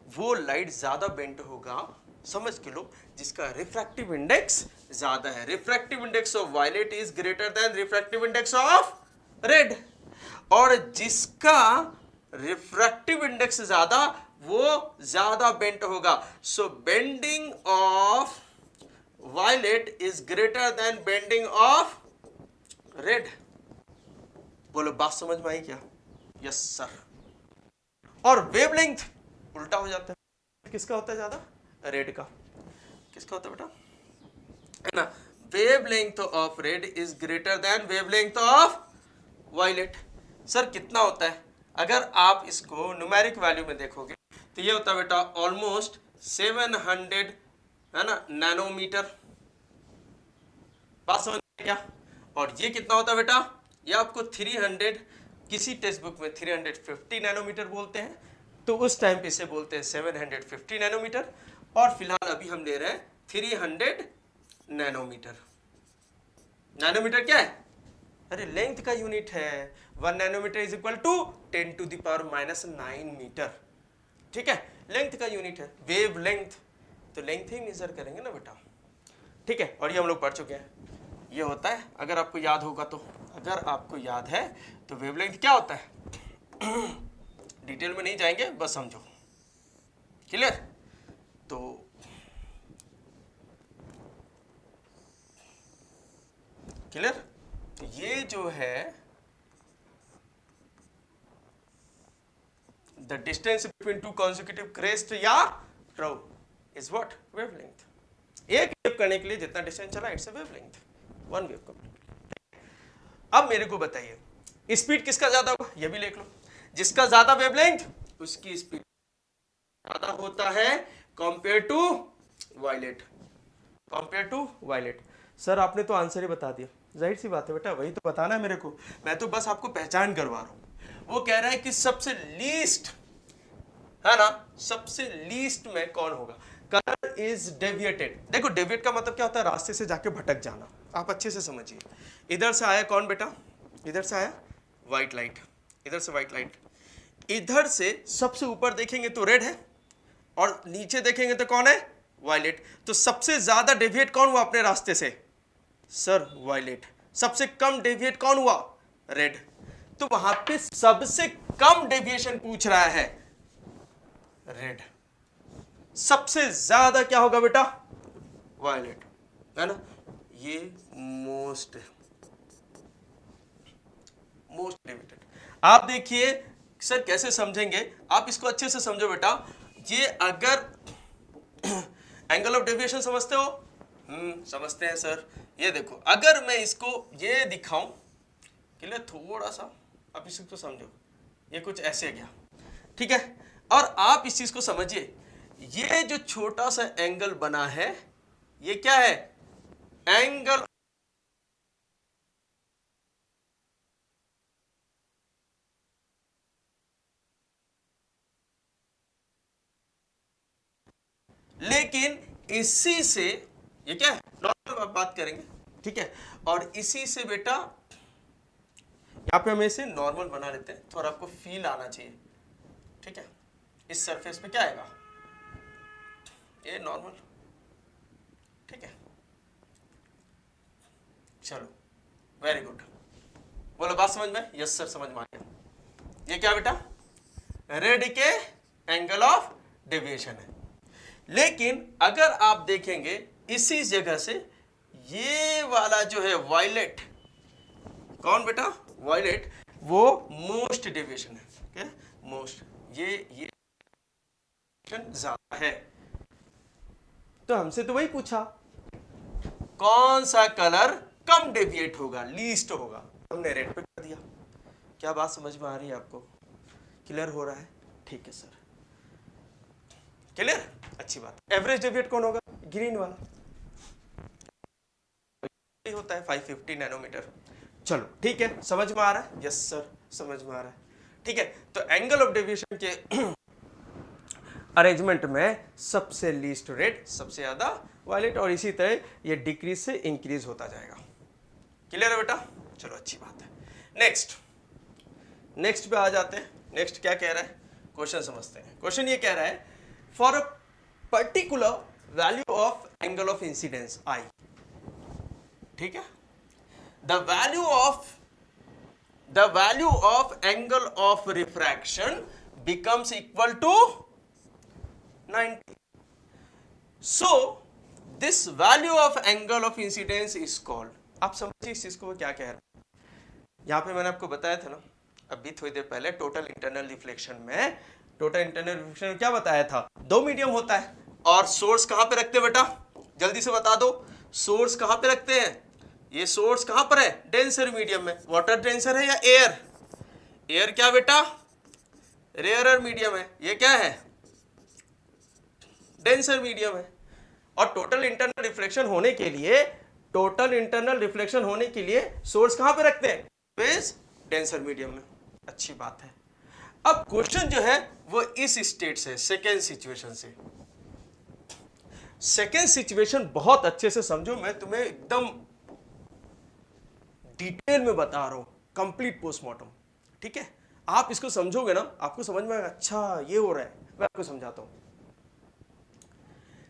वो लाइट ज्यादा बेंट होगा, समझ के लो, जिसका रिफ्रैक्टिव इंडेक्स ज्यादा है। Refractive index of violet is greater than refractive index of red, और जिसका रिफ्रैक्टिव इंडेक्स ज्यादा वो ज्यादा बेंट होगा। So bending of violet is greater than bending of red. बोलो बात समझ में आई क्या, यस सर। और वेवलेंथ उल्टा हो जाता है, किसका होता है ज्यादा, रेड का। किसका होता है बेटा, है ना, wavelength of red is greater than wavelength of violet. Sir कितना होता है, अगर आप इसको न्यूमेरिक वैल्यू में देखोगे तो ये होता है बेटा ऑलमोस्ट 700 है ना नैनोमीटर। बात समझ में क्या, और ये कितना होता है बेटा, ये आपको 300, किसी टेक्स्ट बुक में 350 नैनोमीटर बोलते हैं, तो उस टाइम पे इसे बोलते हैं 750 नैनोमीटर, और फिलहाल अभी हम ले रहे हैं 300 नैनोमीटर। नैनोमीटर क्या है, अरे लेंथ का यूनिट है, 1 nanometre is equal to 10⁻⁹ metre, ठीक है, लेंथ का यूनिट है। वेव लेंथ, तो लेंथ ही मेजर करेंगे ना बेटा, ठीक है। और ये हम लोग पढ़ चुके हैं, ये होता है, अगर आपको याद होगा तो, अगर आपको याद है तो वेवलेंथ क्या होता है, डिटेल में नहीं जाएंगे, बस समझो। क्लियर? तो क्लियर, तो ये जो है the distance between two consecutive crest या ट्राउ इज व्हाट? वेवलेंथ। एक वेव करने के लिए जितना डिस्टेंस चला it's a wavelength, one wave complete. अब मेरे को बताइए स्पीड किसका ज्यादा होगा, ये भी लिख लो। जिसका ज्यादा वेवलेंथ उसकी स्पीड ज्यादा होता है compare to violet, compare to violet. Sir आपने तो आंसर ही बता दिया, जाहिर सी बात है बेटा, वही तो बताना है मेरे को, मैं तो बस आपको पहचान करवा रहा हूं। वो कह रहा है कि सबसे लीस्ट है ना, सबसे लीस्ट में कौन होगा? Colour is deviated. देखो डेविएट का मतलब क्या होता है? रास्ते से जाके भटक जाना। आप अच्छे से समझिए। इधर से आया कौन बेटा? इधर से आया व्हाइट लाइट, इधर से व्हाइट लाइट, इधर से सबसे ऊपर देखेंगे तो रेड है और नीचे देखेंगे तो कौन है? वायलेट। तो सबसे ज्यादा डेविएट कौन हुआ अपने रास्ते से? Sir violet. सबसे कम डेविएट कौन हुआ? रेड। तो वहां पे सबसे कम डेविएशन पूछ रहा है रेड, सबसे ज्यादा क्या होगा बेटा? वायलेट, है ना? ये मोस्ट डेविएटेड। आप देखिए सर कैसे समझेंगे, आप इसको अच्छे से समझो बेटा। ये अगर एंगल ऑफ डेविएशन समझते हो? समझते हैं सर। ये देखो अगर मैं इसको ये दिखाऊं के लिए थोड़ा सा, आप इसको समझो, ये कुछ ऐसे गया, ठीक है? और आप इस चीज को समझिए, ये जो छोटा सा एंगल बना है ये क्या है? एंगल लेकिन इसी से ये क्या है? नॉर्मल बात करेंगे, ठीक है? और इसी से बेटा यहाँ पे हम इसे नॉर्मल बना लेते हैं, थोड़ा आपको फील आना चाहिए, ठीक है? इस सरफेस पे क्या आएगा? ये नॉर्मल, ठीक है? चलो वेरी गुड, बोलो बात समझ में? यस सर समझ में आ गया। ये क्या बेटा? रेड के एंगल ऑफ डेविएशन है। लेकिन अगर आप देखेंगे इसी जगह से ये वाला जो है वायलेट, कौन बेटा? वायलेट, वो मोस्ट डेविएशन है, क्या? मोस्ट, ये ज्यादा है। तो हमसे तो वही पूछा कौन सा कलर कम डेविएट होगा, लीस्ट होगा, हमने रेड पे कर दिया। क्या बात समझ में आ रही है आपको? क्लियर हो रहा है? ठीक है सर, क्लियर, अच्छी बात। एवरेज डेविएट कौन होगा? ग्रीन वाला होता है 550 नैनोमीटर। चलो ठीक है, समझ में आ रहा है? यस सर समझ में आ रहा है, ठीक है? तो एंगल ऑफ डेविएशन के अरेंजमेंट में सबसे लीस्ट रेड, सबसे ज्यादा वायलेट, और इसी तरह ये डिक्रीज से इंक्रीज होता जाएगा। क्लियर है बेटा? चलो अच्छी बात है। नेक्स्ट पे आ जाते हैं। नेक्स्ट क्या कह रहा है? क्वेश्चन समझते हैं। क्वेश्चन ये कह रहा है for a particular value of angle of incidence I, ठीक है? The value of angle of refraction becomes equal to 90. So this value of angle of incidence is called, आप समझिए इस चीज को क्या कह रहा है। यहाँ पे मैंने आपको बताया था ना अभी थोड़ी देर पहले, टोटल इंटरनल रिफ्लेक्शन में, टोटल इंटरनल रिफ्लेक्शन में क्या बताया था? दो मीडियम होता है, और सोर्स कहां पे रखते हैं बेटा? जल्दी से बता दो, सोर्स कहां पे रखते हैं? ये सोर्स कहां पर है? डेंसर मीडियम में। वाटर डेंसर है या एयर? एयर क्या बेटा? रेयरर मीडियम है। ये क्या है? डेंसर मीडियम है। और टोटल इंटरनल रिफ्लेक्शन होने के लिए, टोटल इंटरनल रिफ्लेक्शन होने के लिए सोर्स कहां पे रखते हैं? बेस डेंसर मीडियम में। अच्छी बात है। अब क्वेश्चन जो है वो इस स्टेट से, सेकेंड सिचुएशन से। सेकेंड सिचुएशन बहुत अच्छे से समझो, मैं तुम्हें एकदम डिटेल में बता रहा हूं, कंप्लीट पोस्टमार्टम, ठीक है? आप इसको समझोगे ना, आपको समझ में आएगा, अच्छा ये हो रहा है। मैं आपको समझाता हूं।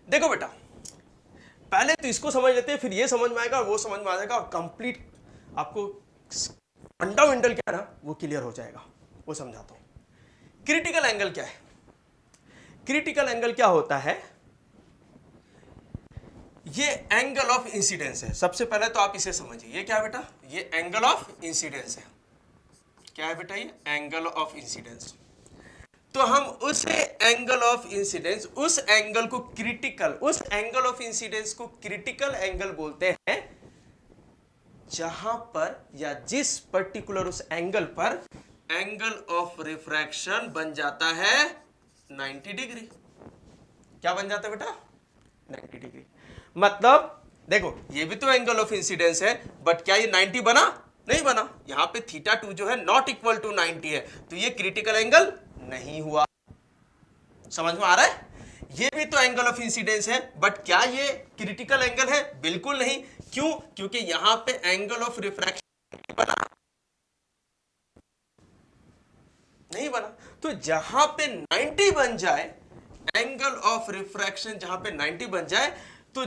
देखो बेटा, पहले तो इसको समझ लेते हैं, फिर ये समझ में आएगा, वो समझ में आ जाएगा, और कंप्लीट आपको फंडामेंटल क्या है ना वो क्लियर हो जाएगा। वो समझाता हूं। क्रिटिकल एंगल क्या है? क्रिटिकल एंगल क्या होता है? ये एंगल ऑफ इंसिडेंस है। सबसे पहले तो आप इसे समझिए, ये क्या है बेटा? ये एंगल ऑफ इंसिडेंस है। क्या है बेटा? ये एंगल ऑफ इंसिडेंस। तो हम उस एंगल ऑफ इंसिडेंस, उस एंगल को क्रिटिकल, उस एंगल ऑफ इंसिडेंस को क्रिटिकल एंगल बोलते हैं जहां पर या जिस पर्टिकुलर उस एंगल पर एंगल ऑफ रिफ्रैक्शन बन जाता है 90 डिग्री। क्या बन जाता है बेटा? 90 डिग्री। मतलब देखो, ये भी तो एंगल ऑफ इंसिडेंस है, बट क्या ये 90 बना? नहीं बना। यहां पे θ2 जो है नॉट इक्वल टू 90 है, तो ये क्रिटिकल एंगल नहीं हुआ। समझ में आ रहा है? ये भी तो एंगल ऑफ इंसिडेंस है, बट क्या ये क्रिटिकल एंगल है? बिल्कुल नहीं। क्यों? क्योंकि यहां पे एंगल ऑफ रिफ्रैक्शन बना नहीं बना। तो जहां पे 90 बन जाए, एंगल ऑफ रिफ्रैक्शन जहां पे 90 बन जाए, तो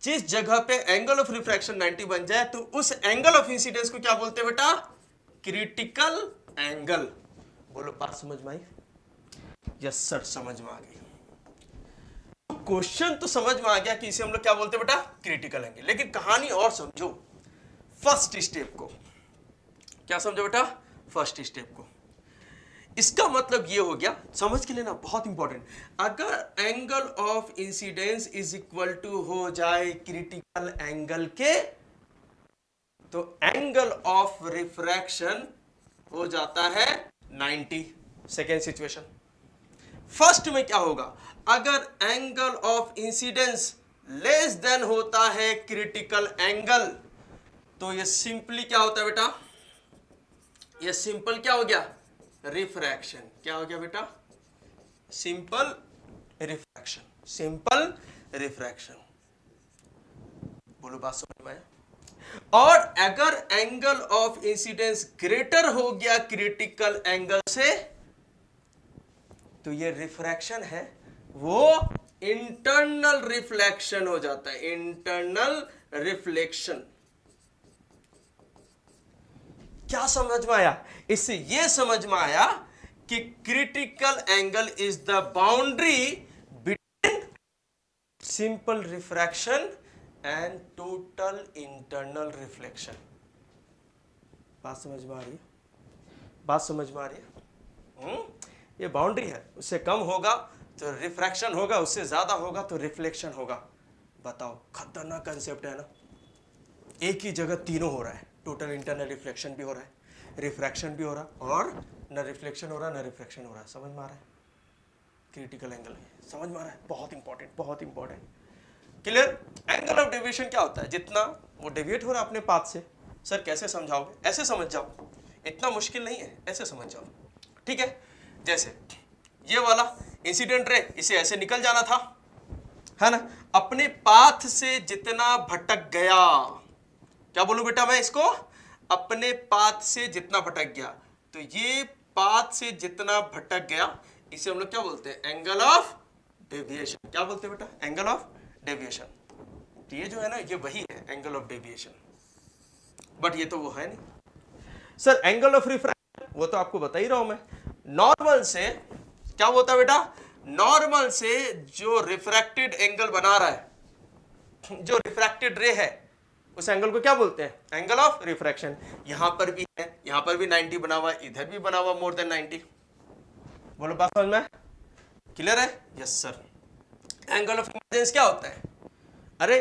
जिस जगह पे एंगल ऑफ रिफ्रैक्शन 90 बन जाए, तो उस एंगल ऑफ इंसिडेंस को क्या बोलते हैं बेटा? Critical angle. बोलो, बात समझ में आई? यस सर, समझ में आ गई। क्वेश्चन तो समझ में आ गया कि इसे हम लोग क्या बोलते हैं बेटा? Critical angle. लेकिन कहानी और समझो। फर्स्ट स्टेप को क्या समझो बेटा? फर्स्ट स्टेप को। इसका मतलब ये हो गया, समझ के लेना, बहुत इंपॉर्टेंट। अगर angle of incidence is equal to हो जाए क्रिटिकल एंगल के, तो एंगल ऑफ रिफ्रैक्शन हो जाता है 90। Second situation. फर्स्ट में क्या होगा? अगर angle of incidence less than होता है क्रिटिकल एंगल, तो ये सिंपली क्या होता है बेटा? ये सिंपल क्या हो गया? रिफ्रैक्शन। क्या हो गया बेटा? Simple refraction. Simple refraction. बोलो, बात समझ में आया? और अगर एंगल ऑफ इंसिडेंस ग्रेटर हो गया क्रिटिकल एंगल से, तो ये रिफ्रैक्शन है वो इंटरनल रिफ्लेक्शन हो जाता है। Internal reflection. क्या समझ में आया? इससे यह समझ में आया कि critical angle is the boundary between simple refraction and total internal reflection. बात समझ में आ रही है? बात समझ में आ रही है? ये बाउंड्री है। उससे कम होगा तो रिफ्रैक्शन होगा, उससे ज्यादा होगा तो रिफ्लेक्शन होगा। बताओ, खतरनाक कंसेप्ट है ना? एक ही जगह तीनों हो रहा है। टोटल इंटरनल रिफ्लेक्शन भी हो रहा है, रिफ्रैक्शन भी हो रहा है, और न रिफ्लेक्शन हो रहा है न रिफ्रैक्शन हो रहा है। समझ में आ रहा है? क्रिटिकल एंगल है। समझ में आ रहा है? बहुत इंपॉर्टेंट, बहुत important. Clear? Angle of deviation क्या होता है? जितना वो डेविएट हो रहा है अपने पाथ से। सर कैसे समझाओगे? ऐसे समझ जाओ, इतना मुश्किल नहीं है, ऐसे समझ जाओ। ठीक है? जैसे ये वाला इंसिडेंट रे, इसे ऐसे निकल जाना था, है ना? अपने पाथ से जितना भटक गया, क्या बोलूं बेटा मैं इसको? अपने पाथ से जितना भटक गया, तो ये पाथ से जितना भटक गया, इसे हम लोग क्या बोलते हैं? Angle of deviation. क्या बोलते हैं बेटा? Angle of deviation. ये जो है ना, ये वही है एंगल ऑफ डेविएशन, बट ये तो वो है नहीं। सर एंगल ऑफ रिफ्रैक्शन, वो तो आपको बता ही रहा हूं मैं। नॉर्मल से क्या होता है बेटा? नॉर्मल से जो रिफ्रैक्टेड एंगल बना रहा है, जो रिफ्रैक्टेड रे है, उस एंगल को क्या बोलते हैं? Angle of refraction. यहां पर भी है, यहां पर भी 90 बना हुआ, इधर भी बना हुआ मोर देन 90। बोलो, बात समझ में? क्लियर है? Yes sir. Angle of emergence क्या होता है? अरे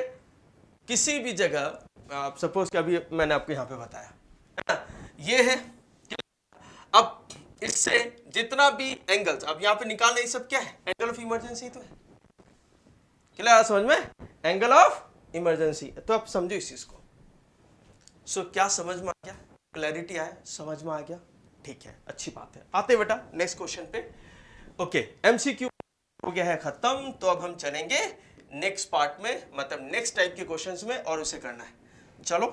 किसी भी जगह, आप सपोज कि अभी मैंने आपको यहां पे बताया है ना, ये है। अब इससे जितना भी एंगल्स अब यहां पे निकालना, ये सब क्या है? एंगल ऑफ इमरजेंसी तो है। क्लियर? समझ में? Angle of emergency. तो आप समझो इस चीज को। सो क्या समझ में आ गया? क्लैरिटी आया? समझ में आ गया? ठीक है, अच्छी बात है। आते बेटा नेक्स्ट क्वेश्चन पे। ओके, एमसीक्यू हो गया है खत्म। तो अब हम चलेंगे नेक्स्ट पार्ट में, मतलब नेक्स्ट टाइप के क्वेश्चंस में, और उसे करना है। चलो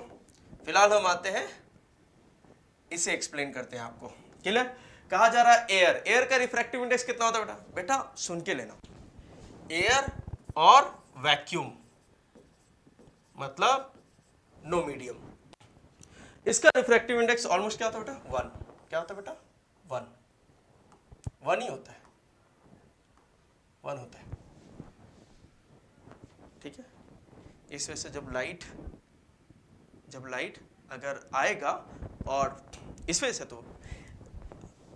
फिलहाल हम आते हैं, इसे एक्सप्लेन करते हैं आपको। क्लियर? कहा जा रहा है एयर। एयर का रिफ्रैक्टिव इंडेक्स कितना होता है बेटा? बेटा सुन के लेना, एयर और वैक्यूम मतलब नो मीडियम, इसका रिफ्रैक्टिव इंडेक्स ऑलमोस्ट क्या होता है बेटा? 1। क्या होता है बेटा? 1 ही होता है। 1 होता है। ठीक है, इस वजह से जब लाइट अगर आएगा, और इस वजह से तो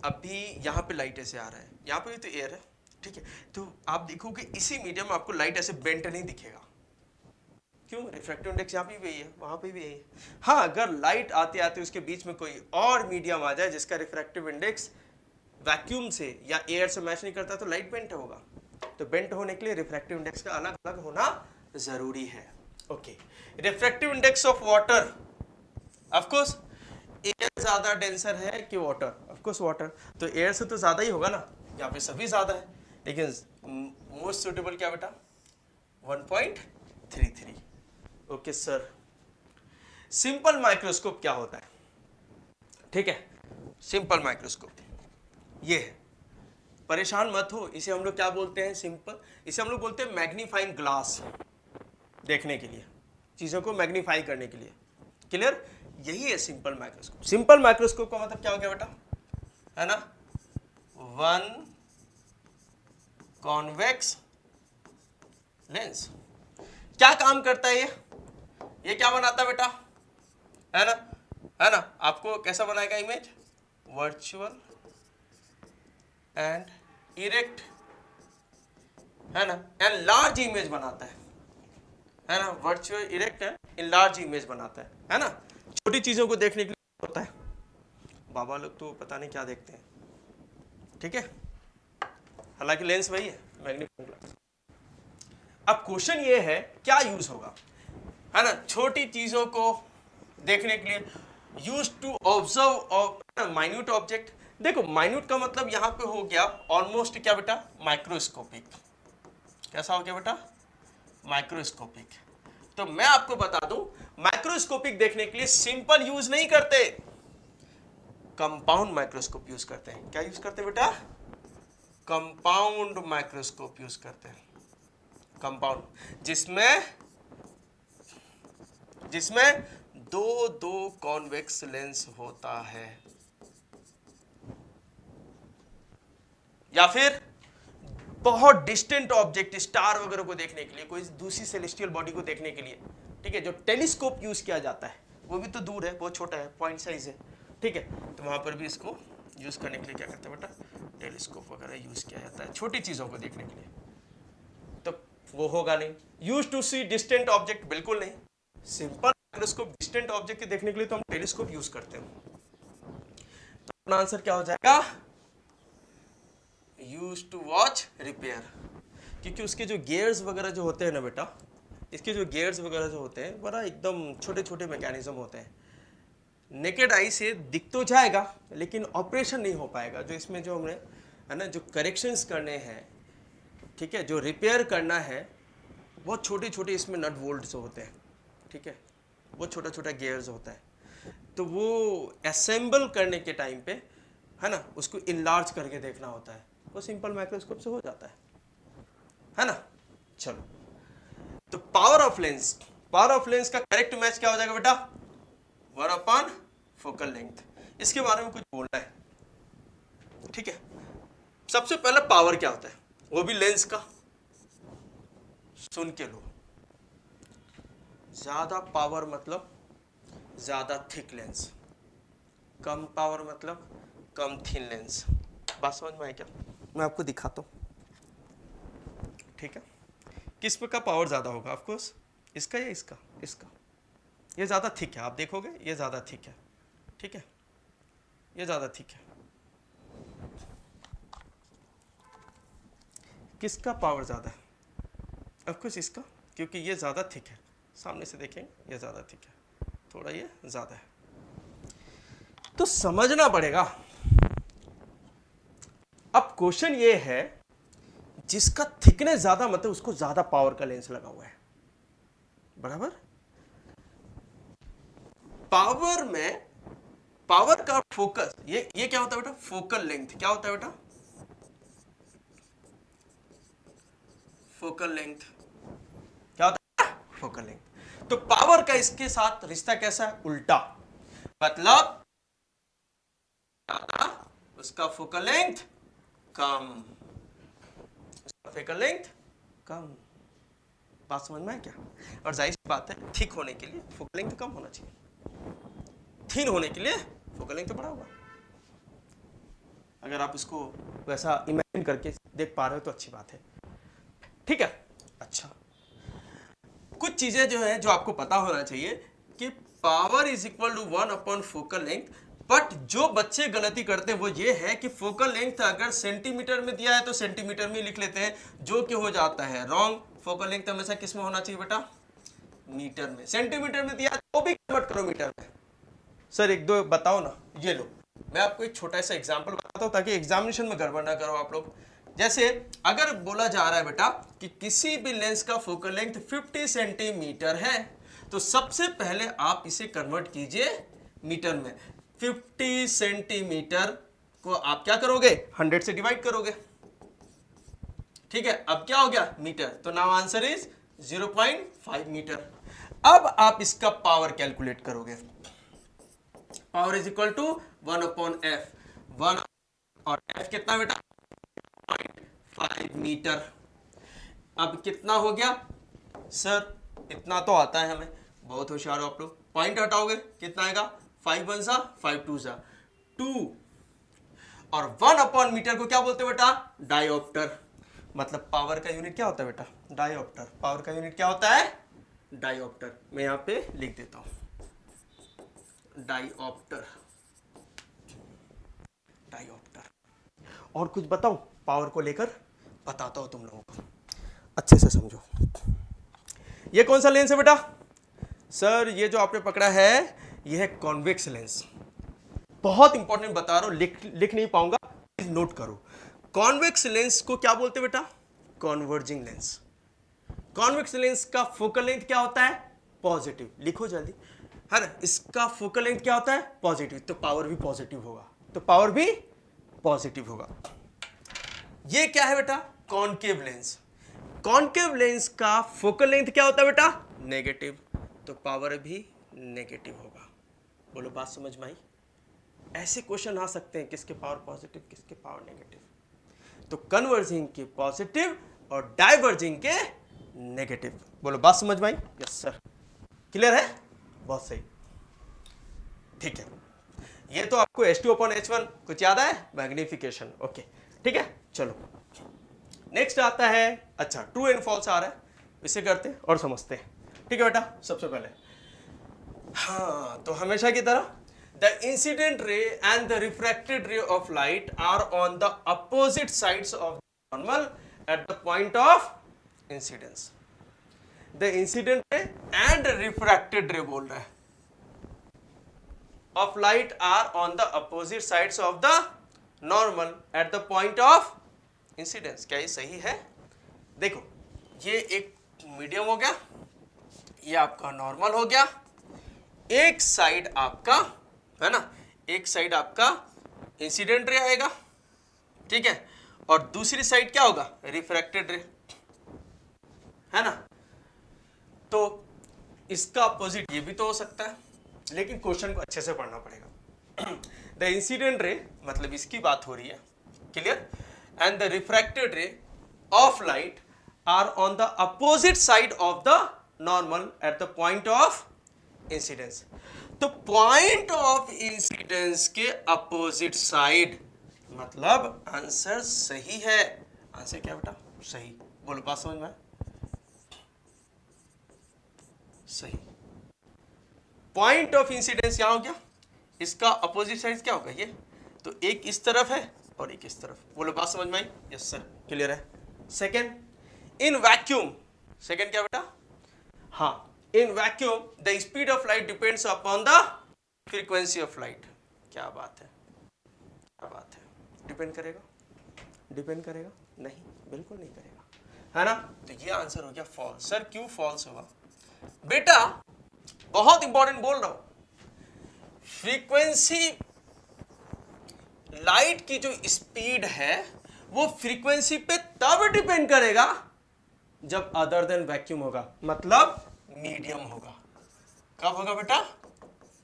अभी यहाँ पे लाइट ऐसे आ रहा है, यहाँ पे भी तो एयर है, ठीक है, तो आप देखोगे इसी मीडियम में आपको लाइट ऐसे बेंट नहीं दिखेगा। क्यों? रिफ्रैक्टिव इंडेक्स यहाँ पे भी यही है, वहाँ पे भी यही है। हाँ, अगर लाइट आते आते उसके बीच में कोई और मीडियम आ जाए जिसका रिफ्रैक्टिव इंडेक्स वैक्यूम से या एयर से मैच नहीं करता, तो लाइट बेंट होगा। तो बेंट होने के लिए रिफ्रैक्टिव इंडेक्स का अलग अलग होना जरूरी है। Okay, refractive index of water, of course air ज्यादा डेंसर है कि वाटर? ऑफ कोर्स वाटर, तो एयर से तो ज्यादा ही होगा ना, यहाँ पे सभी ज्यादा है, लेकिन मोस्ट सुटेबल क्या बेटा? 1.33। ओके सर, सिंपल माइक्रोस्कोप क्या होता है? ठीक है, सिंपल माइक्रोस्कोप ये है, परेशान मत हो, इसे हम लोग क्या बोलते हैं? सिंपल, इसे हम लोग बोलते हैं मैग्नीफाइंग ग्लास, देखने के लिए, चीजों को मैग्नीफाई करने के लिए। क्लियर? यही है सिंपल माइक्रोस्कोप। सिंपल माइक्रोस्कोप का मतलब क्या हो गया बेटा? है ना, वन कॉन्वेक्स लेंस। क्या काम करता है ये क्या बनाता है बेटा? है ना, आपको कैसा बनाएगा इमेज? वर्चुअल एंड इरेक्ट, है ना, एंड लार्ज इमेज बनाता है ना, virtual erect and large image बनाता है ना, छोटी चीजों को देखने के लिए होता है। बाबा लोग तो पता नहीं क्या देखते हैं, ठीक है, हालांकि लेंस वही है, मैग्नीफाइंग ग्लास। अब क्वेश्चन ये है क्या यूज होगा, है ना, छोटी चीजों को देखने के लिए, use to observe minute object. देखो माइन्यूट का मतलब यहां पे हो गया ऑलमोस्ट क्या बेटा? माइक्रोस्कोपिक। कैसा हो गया बेटा? माइक्रोस्कोपिक। तो मैं आपको बता दूं, माइक्रोस्कोपिक देखने के लिए सिंपल यूज नहीं करते, कंपाउंड माइक्रोस्कोप यूज करते हैं। क्या यूज करते हैं बेटा? कंपाउंड माइक्रोस्कोप यूज करते हैं। कंपाउंड, जिसमें दो कॉन्वेक्स लेंस होता है, या फिर बहुत डिस्टेंट ऑब्जेक्ट, स्टार वगैरह को देखने के लिए, कोई दूसरी सेलेस्टियल बॉडी को देखने के लिए, ठीक है, जो टेलीस्कोप यूज किया जाता है, वो भी तो दूर है, बहुत छोटा है, पॉइंट साइज है, ठीक है, तो वहां पर भी इसको यूज करने के लिए क्या करते हैं बेटा? टेलीस्कोप वगैरह यूज किया जाता है छोटी चीजों को देखने के लिए। तो वो होगा नहीं। Use to see distant object, बिल्कुल नहीं। सिंपल माइक्रोस्कोप डिस्टेंट ऑब्जेक्ट के देखने के लिए तो हम टेलीस्कोप यूज करते हैं। तो अपना आंसर क्या हो जाएगा? यूज टू वॉच रिपेयर, क्योंकि उसके जो गियर्स वगैरह जो होते हैं ना बेटा, इसके जो गियर्स वगैरह जो होते हैं, बड़ा एकदम छोटे छोटे मैकेनिज्म होते हैं, नेकेड आई से दिख तो जाएगा लेकिन ऑपरेशन नहीं हो पाएगा। जो इसमें जो हमने, है ना, जो करेक्शंस करने हैं, ठीक है, जो रिपेयर करना है, बहुत छोटे छोटे इसमें नट वोल्ट्स होते हैं, ठीक है, बहुत छोटा छोटा गियर्स होता है, तो वो असेंबल करने के टाइम पे, है ना, उसको इनलार्ज करके देखना होता है, वो सिंपल माइक्रोस्कोप से हो जाता है ना। चलो, तो पावर ऑफ लेंस का करेक्ट मैच क्या हो जाएगा बेटा? 1/, फोकल लेंथ। इसके बारे में कुछ बोलना है, ठीक है। सबसे पहले पावर क्या होता है, वो भी लेंस का, सुन के लो। ज्यादा पावर मतलब ज्यादा थिक लेंस, कम पावर मतलब कम थिन लेंस। बात समझ में आई क्या? मैं आपको दिखाता हूं, ठीक है। किस पे का पावर ज्यादा होगा? ऑफ कोर्स इसका या इसका। ये ज्यादा थिक है, आप देखोगे ये ज्यादा थिक है, ठीक है, ये ज्यादा थिक है। किसका पावर ज्यादा है? ऑफ कोर्स इसका, क्योंकि ये ज्यादा थिक है, सामने से देखेंगे ये ज्यादा थिक है, थोड़ा ये ज्यादा है, तो समझना पड़ेगा। अब क्वेश्चन ये है, जिसका थिकनेस ज्यादा मतलब उसको ज्यादा पावर का लेंस लगा हुआ है, बराबर। पावर में, पावर का फोकस, ये क्या होता है बेटा? Focal length. क्या होता है बेटा? Focal length. क्या होता है? Focal length. तो पावर का इसके साथ रिश्ता कैसा है? उल्टा, मतलब उसका फोकल लेंथ कम, फोकल लेंथ कम। बात समझ में है क्या? और जाहिर सी बात है, थिक होने के लिए फोकल लेंथ कम होना चाहिए, थिन होने के लिए फोकल लेंथ बड़ा होगा। अगर आप इसको वैसा इमेजिन करके देख पा रहे हो तो अच्छी बात है, ठीक है। अच्छा, कुछ चीजें जो है जो आपको पता होना चाहिए कि power is equal to 1 upon focal length, but जो बच्चे गलती करते हैं वो ये है कि फोकल लेंथ अगर सेंटीमीटर में दिया है तो सेंटीमीटर में लिख लेते हैं, जो कि हो जाता है रॉन्ग। फोकल लेंथ हमेशा किस में होना चाहिए बेटा? मीटर में। सेंटीमीटर में दिया तो भी कन्वर्ट करो मीटर में। सर एक दो बताओ ना, ये लो मैं आपको एक छोटा सा एग्जांपल बताता हूँ ताकि एग्जामिनेशन में गड़बड़ ना करो आप लोग। जैसे अगर बोला जा रहा है बेटा कि किसी भी लेंस का फोकल लेंथ 50 सेंटीमीटर है, तो सबसे पहले आप इसे कन्वर्ट कीजिए मीटर में। 50 सेंटीमीटर को आप क्या करोगे? 100 से डिवाइड करोगे, ठीक है। अब क्या हो गया? मीटर। तो नाउ आंसर इज 0.5 मीटर। अब आप इसका पावर कैलकुलेट करोगे। Power is equal to 1 upon f. 1 और एफ कितना बेटा? 0.5 मीटर। अब कितना हो गया सर? इतना तो आता है हमें, बहुत होशियार हो आप लोग। पॉइंट हटाओगे कितना आएगा? 5 1 सा 5 2 सा 2। और 1 अपॉन मीटर को क्या बोलते हैं बेटा? डायोप्टर। मतलब पावर का यूनिट क्या होता है बेटा? डायोप्टर। पावर का यूनिट क्या होता है? डायोप्टर। मैं यहां पे लिख देता हूं, डायोप्टर। डायोप्टर। और कुछ बताऊं पावर को लेकर? बताता हूं तुम लोगों को, अच्छे से समझो। ये कौन सा लेंस है बेटा? सर ये जो आपने पकड़ा है ये है कॉन्वेक्स लेंस। बहुत इंपॉर्टेंट बता रहा हूं, लिख नहीं पाऊंगा, प्लीज नोट करो। कॉन्वेक्स लेंस को क्या बोलते हैं बेटा? Converging lens. कॉन्वेक्स लेंस का फोकल लेंथ क्या होता है? पॉजिटिव। लिखो जल्दी, है ना। इसका फोकल लेंथ क्या होता है? पॉजिटिव। तो पावर भी पॉजिटिव होगा, तो पावर भी पॉजिटिव होगा। ये क्या है बेटा? Concave lens. कॉनकेव लेंस का फोकल लेंथ क्या होता है बेटा? नेगेटिव। तो पावर भी नेगेटिव होगा। बोलो बात समझ में आई? ऐसे क्वेश्चन आ सकते हैं, किसके पावर पॉजिटिव, किसके पावर नेगेटिव। तो कन्वर्जिंग के पॉजिटिव और डाइवर्जिंग के नेगेटिव। बोलो बात समझ में आई? यस सर, क्लियर है? बहुत सही, ठीक है। ये तो आपको H2/H1 कुछ याद है? मैग्निफिकेशन। ओके, ठीक है। चलो नेक्स्ट आता है, अच्छा ट्रू एंड फॉल्स आ रहा है, इसे करते हैं और समझते हैं, ठीक है बेटा। सबसे पहले हाँ, तो हमेशा की तरह the incident ray and the refracted ray of light are on the opposite sides of the normal at the point of incidence. The incident ray and refracted ray बोल रहा है of light are on the opposite sides of the normal at the point of incidence. क्या ये सही है? देखो ये एक मीडियम हो गया, ये आपका नॉर्मल हो गया, एक साइड आपका है ना, एक साइड आपका इंसिडेंट रे आएगा, ठीक है, और दूसरी साइड क्या होगा? रिफ्रैक्टेड रे, है ना। तो इसका अपोजिट ये भी तो हो सकता है, लेकिन क्वेश्चन को अच्छे से पढ़ना पड़ेगा। द इंसिडेंट रे मतलब इसकी बात हो रही है, clear, and the refracted ray of light are on the opposite side of the normal at the point of incidence. तो पॉइंट ऑफ इंसिडेंस के अपोजिट साइड मतलब आंसर सही है। आंसर क्या बेटा? सही। बोलो बात समझ में? सही। पॉइंट ऑफ इंसिडेंस यहां हो गया, इसका अपोजिट साइड क्या होगा? ये तो एक इस तरफ है और एक इस तरफ। बोलो बात समझ में आई? यस सर, क्लियर है। Second, in vacuum. सेकेंड क्या बेटा? हाँ, in vacuum the speed of light depends upon the frequency of light. क्या बात है, क्या बात है। डिपेंड करेगा? डिपेंड करेगा? नहीं, बिल्कुल नहीं करेगा, है ना। तो ये आंसर हो गया फॉल्स। सर क्यों फॉल्स होगा? बेटा बहुत इंपॉर्टेंट बोल रहा हूं, फ्रीक्वेंसी लाइट की जो स्पीड है वो फ्रीक्वेंसी पे तब डिपेंड करेगा जब अदर देन वैक्यूम होगा, मतलब मीडियम होगा। कब होगा बेटा?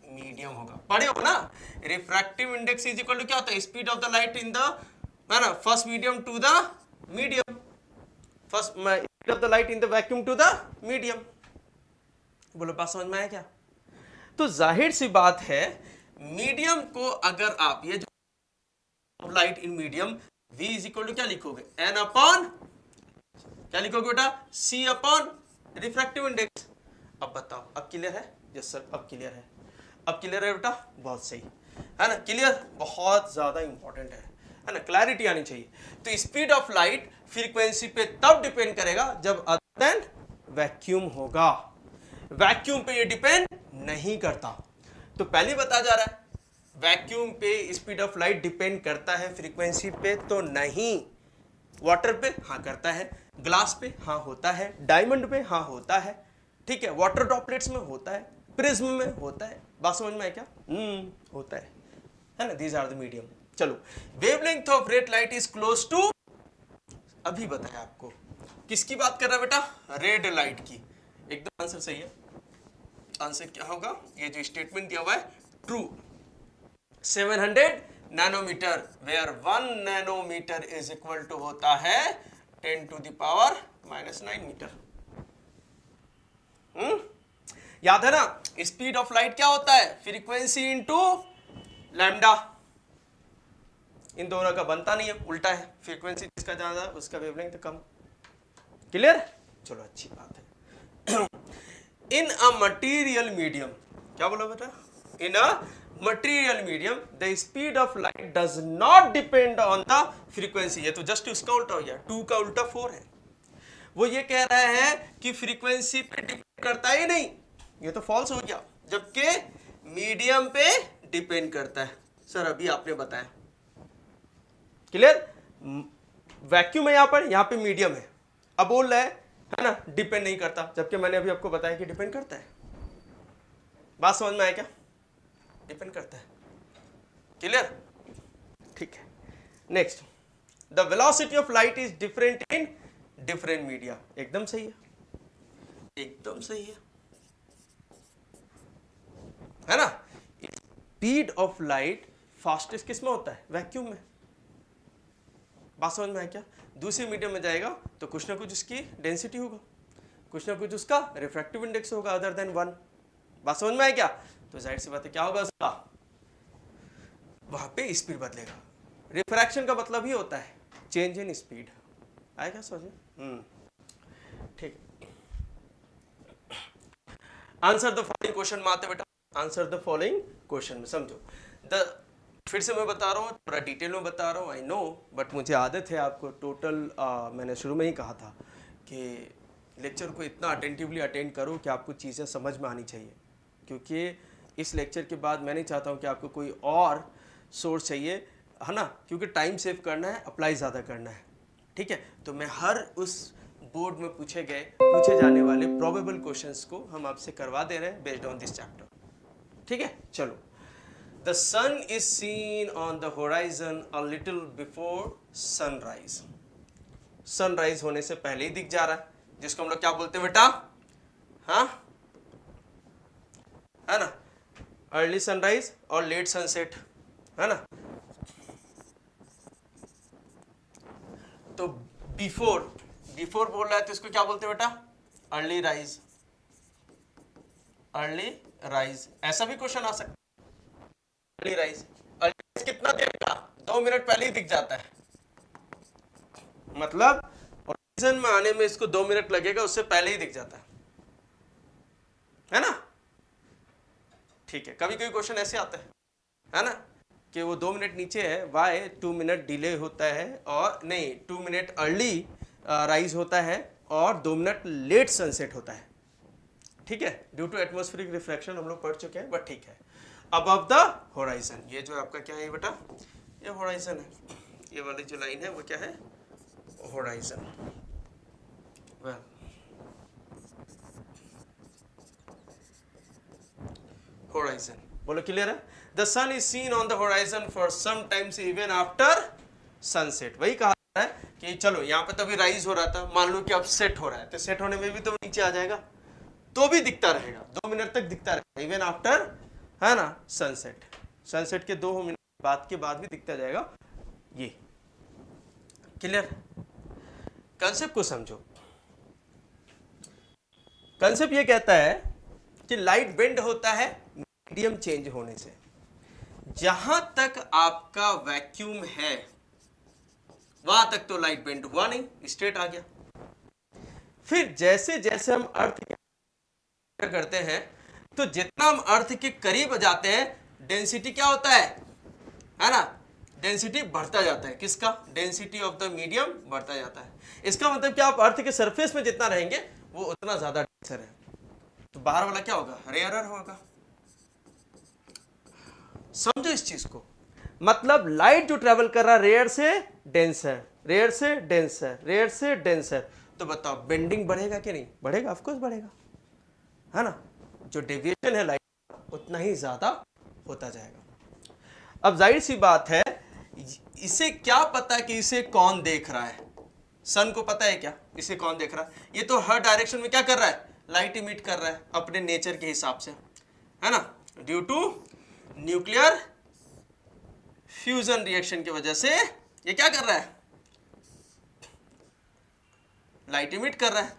मीडियम होगा। पढ़े हो ना, refractive index is equal to क्या होता है? Speed of the light in the, है ना, first medium to the medium. First speed of the light in the vacuum to the medium. बोलो बात समझ में आया क्या? तो जाहिर सी बात है मीडियम को अगर आप ये जो light in medium v is equal to क्या लिखोगे, n अपॉन क्या लिखोगे बेटा, c अपॉन रिफ्रैक्टिव इंडेक्स। अब बताओ अब क्लियर है? यस सर अब क्लियर है। अब क्लियर है बेटा, बहुत सही है ना। क्लियर बहुत ज्यादा इंपॉर्टेंट है ना, क्लैरिटी आनी चाहिए। तो स्पीड ऑफ लाइट फ्रीक्वेंसी पे तब डिपेंड करेगा जब अदर देन वैक्यूम होगा, वैक्यूम पे ये डिपेंड नहीं करता। तो पहले बता जा रहा है वैक्यूम पे स्पीड ऑफ लाइट डिपेंड करता है, फ्रीक्वेंसी पे तो नहीं। वाटर पे हाँ करता है, ग्लास पे हाँ होता है, डायमंड पे हाँ होता है, ठीक है, वाटर ड्रॉपलेट्स में होता है, प्रिज्म में होता है। बात समझ में आया क्या? होता है ना। These are the medium. चलो, wavelength of red light is close to, अभी बताया आपको किसकी बात कर रहा है बेटा, रेड लाइट की। एकदम आंसर सही है। आंसर क्या होगा, ये जो स्टेटमेंट दिया हुआ है true. 700 nanometre, where 1 nanometre is equal to होता है 10 टू द पावर -9 मीटर। याद है ना, स्पीड ऑफ लाइट क्या होता है, फ्रीक्वेंसी इंटू लैम्डा। इन दोनों का बनता नहीं है, उल्टा है, फ्रीक्वेंसी जिसका ज्यादा उसका वेवलेंथ कम। क्लियर? चलो अच्छी बात है। इन अ मटीरियल मीडियम, क्या बोला बेटा, in a material medium the speed of light does not depend on the frequency. ये तो जस्ट उसका उल्टा हो गया, 2 का उल्टा 4 है। वो ये कह रहा है कि फ्रीक्वेंसी पे डिपेंड करता ही नहीं, ये तो फॉल्स हो गया, जबकि मीडियम पे डिपेंड करता है। सर अभी आपने बताया, क्लियर? वैक्यूम है यहाँ पे मीडियम है, अब बोल रहा है ना डिपेंड नहीं करता, जबकि मैंने अभी आपको बताया कि डिपेंड करता है। बात समझ में आया क्या? डिपेंड करता है। क्लियर? ठीक है। Next, the velocity of light is different in different media. एकदम सही है, एकदम सही है ना। स्पीड ऑफ लाइट फास्टेस्ट किस में होता है, वैक्यूम में। बात समझ में आया क्या? दूसरे मीडियम में जाएगा तो कुछ ना कुछ उसकी डेंसिटी होगा, कुछ ना कुछ उसका रिफ्रैक्टिव इंडेक्स होगा अदर देन 1। बात समझ में आया क्या? तो जाहिर सी बात है क्या होगा उसका, वहां पे स्पीड बदलेगा। रिफ्रैक्शन का मतलब ही होता है चेंज इन स्पीड। आया क्या समझ में? ठीक। आंसर द फॉलोइंग क्वेश्चन में आते बेटा, आंसर द फॉलोइंग क्वेश्चन में समझो। द फिर से मैं बता रहा हूँ, थोड़ा डिटेल में बता रहा हूँ, आई नो, बट मुझे आदत है आपको टोटल मैंने शुरू में ही कहा था कि लेक्चर को इतना अटेंटिवली अटेंड करो कि आपको चीज़ें समझ में आनी चाहिए, क्योंकि इस लेक्चर के बाद मैं नहीं चाहता हूँ कि आपको कोई और सोर्स चाहिए, है ना, क्योंकि टाइम सेव करना है, अप्लाई ज़्यादा करना है, ठीक है। तो मैं हर उस बोर्ड में पूछे जाने वाले प्रोबेबल क्वेश्चंस को हम आपसे करवा दे रहे हैं बेस्ड ऑन दिस चैप्टर, ठीक है। चलो, the sun is seen on the horizon a little before sunrise. Sunrise होने से पहले ही दिख जा रहा है, जिसको हम लोग क्या बोलते हैं बेटा, हाँ, है ना, अर्ली सनराइज और लेट सनसेट, है ना। तो बिफोर बोल रहा है तो इसको क्या बोलते हैं बेटा, अर्ली राइज। अर्ली राइज, ऐसा भी क्वेश्चन आ सकता है। अर्ली राइज कितना देर का, 2 मिनट पहले ही दिख जाता है, मतलब होराइजन में आने में इसको 2 मिनट लगेगा, उससे पहले ही दिख जाता है ना। ठीक है, कभी कभी क्वेश्चन ऐसे आता है ना, कि वो 2 मिनट नीचे है, वाई 2 मिनट डिले होता है, और नहीं 2 मिनट अर्ली राइज होता है और 2 मिनट लेट सनसेट होता है, ठीक है, ड्यू टू एटमॉस्फेरिक रिफ्रैक्शन, हम लोग पढ़ चुके हैं, बट ठीक है। अबव द होराइजन, ये जो आपका क्या है बेटा, ये होराइजन है, ये वाली जो लाइन है वो क्या है, होराइजन। वेल, होराइजन, बोलो क्लियर है। The sun is seen on the horizon for some times even after sunset. वही कहा है कि चलो यहाँ पे तो अभी राइज हो रहा था, मान लो कि अब सेट हो रहा है, तो सेट होने में भी तो नीचे आ जाएगा, तो भी दिखता रहेगा, 2 मिनट तक दिखता रहेगा, इवन आफ्टर, है ना, सनसेट। सनसेट के 2 मिनट बाद भी दिखता जाएगा। ये क्लियर? कंसेप्ट को समझो। कंसेप्ट ये कहता है कि लाइट बेंड होता है मीडियम चेंज होने से। जहां तक आपका वैक्यूम है वहां तक तो लाइट बेंड हुआ नहीं, स्ट्रेट आ गया। फिर जैसे जैसे हम अर्थ करते हैं तो जितना हम अर्थ के करीब जाते हैं डेंसिटी क्या होता है ना, डेंसिटी बढ़ता जाता है। किसका? डेंसिटी ऑफ द मीडियम बढ़ता जाता है। इसका मतलब कि आप अर्थ के सरफेस में जितना रहेंगे वो उतना ज्यादा डेंसर है। तो बाहर वाला क्या होगा? रेयरर होगा। समझो इस चीज को। मतलब लाइट जो ट्रेवल कर रहा है रेयर से डेंसर, रेयर से डेंसर, रेयर से डेंसर, तो बताओ बेंडिंग बढ़ेगा कि नहीं? बढ़ेगा, ऑफ कोर्स बढ़ेगा, है ना। जो डेविएशन है लाइट उतना ही ज्यादा होता जाएगा। अब जाहिर सी बात है, इसे क्या पता कि इसे कौन देख रहा है? सन को पता है क्या इसे कौन देख रहा है? ये तो हर डायरेक्शन में क्या कर रहा है? लाइट इमिट कर रहा है अपने नेचर के हिसाब से, है ना। Due to nuclear fusion reaction की वजह से ये क्या कर रहा है? लाइट इमिट कर रहा है।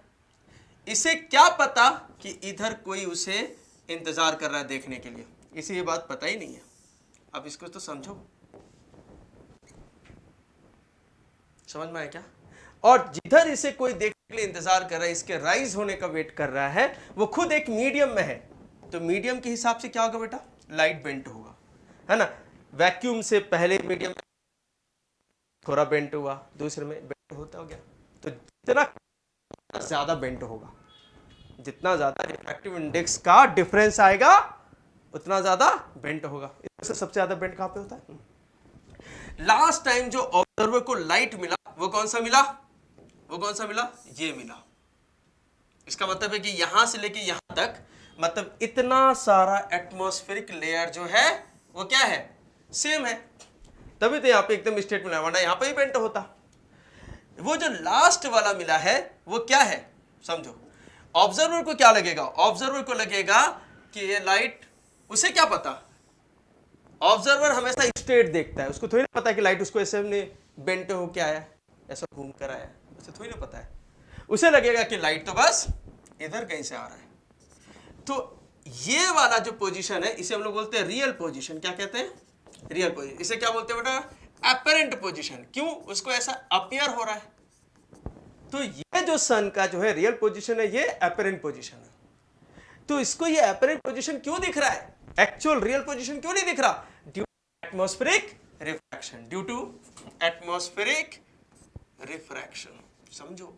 इसे क्या पता कि इधर कोई उसे इंतजार कर रहा है देखने के लिए? इसे ये बात पता ही नहीं है। अब इसको तो समझो, समझ में आया क्या? और जिधर इसे कोई देखने के लिए इंतजार कर रहा है, इसके राइज होने का वेट कर रहा है, वो खुद एक मीडियम में है। तो मीडियम के हिसाब से क्या होगा बेटा? लाइट बेंट होगा, है ना। वैक्यूम से पहले मीडियम थोड़ा बेंट हुआ, दूसरे में बेंट होता हो गया। तो जितना ज्यादा बेंट होगा, जितना ज्यादा रिफ्रैक्टिव इंडेक्स का डिफरेंस आएगा उतना ज्यादा बेंट होगा। इससे सबसे ज्यादा बेंट कहां पे होता है? लास्ट टाइम जो ऑब्जर्वर को लाइट मिला वो कौन सा मिला? वो कौन सा मिला? ये मिला। इसका मतलब है कि यहां से लेके यहां तक, मतलब इतना सारा एटमॉस्फेरिक लेयर जो है वो क्या है? सेम है। तभी तो यहां पे एकदम स्ट्रेट मिला, वरना यहां पे ही बेंट होता। वो जो लास्ट वाला मिला है वो क्या है? समझो। ऑब्जर्वर को क्या लगेगा? ऑब्जर्वर को लगेगा कि ये लाइट, उसे क्या पता? ऑब्जर्वर हमेशा स्ट्रेट देखता है, उसको थोड़ी ना पता कि लाइट उसको ऐसे बेंट हो के आया, ऐसा घूम कर आया, उसे थोड़ी ना पता है। उसे लगेगा कि लाइट तो बस इधर कहीं से आ रहा है। तो ये वाला जो पोजीशन है इसे हम लोग बोलते हैं रियल पोजीशन। क्या कहते हैं? Real position. इसे क्या बोलते हैं बेटा? Apparent position. क्यों? उसको ऐसा अपीयर हो रहा है। तो ये जो सन का जो है रियल पोजीशन है, ये एपरेंट पोजीशन है। तो इसको ये एपरेंट पोजीशन क्यों दिख रहा है? एक्चुअल रियल पोजीशन क्यों नहीं दिख रहा? Due to atmospheric refraction. Due to atmospheric refraction. समझो।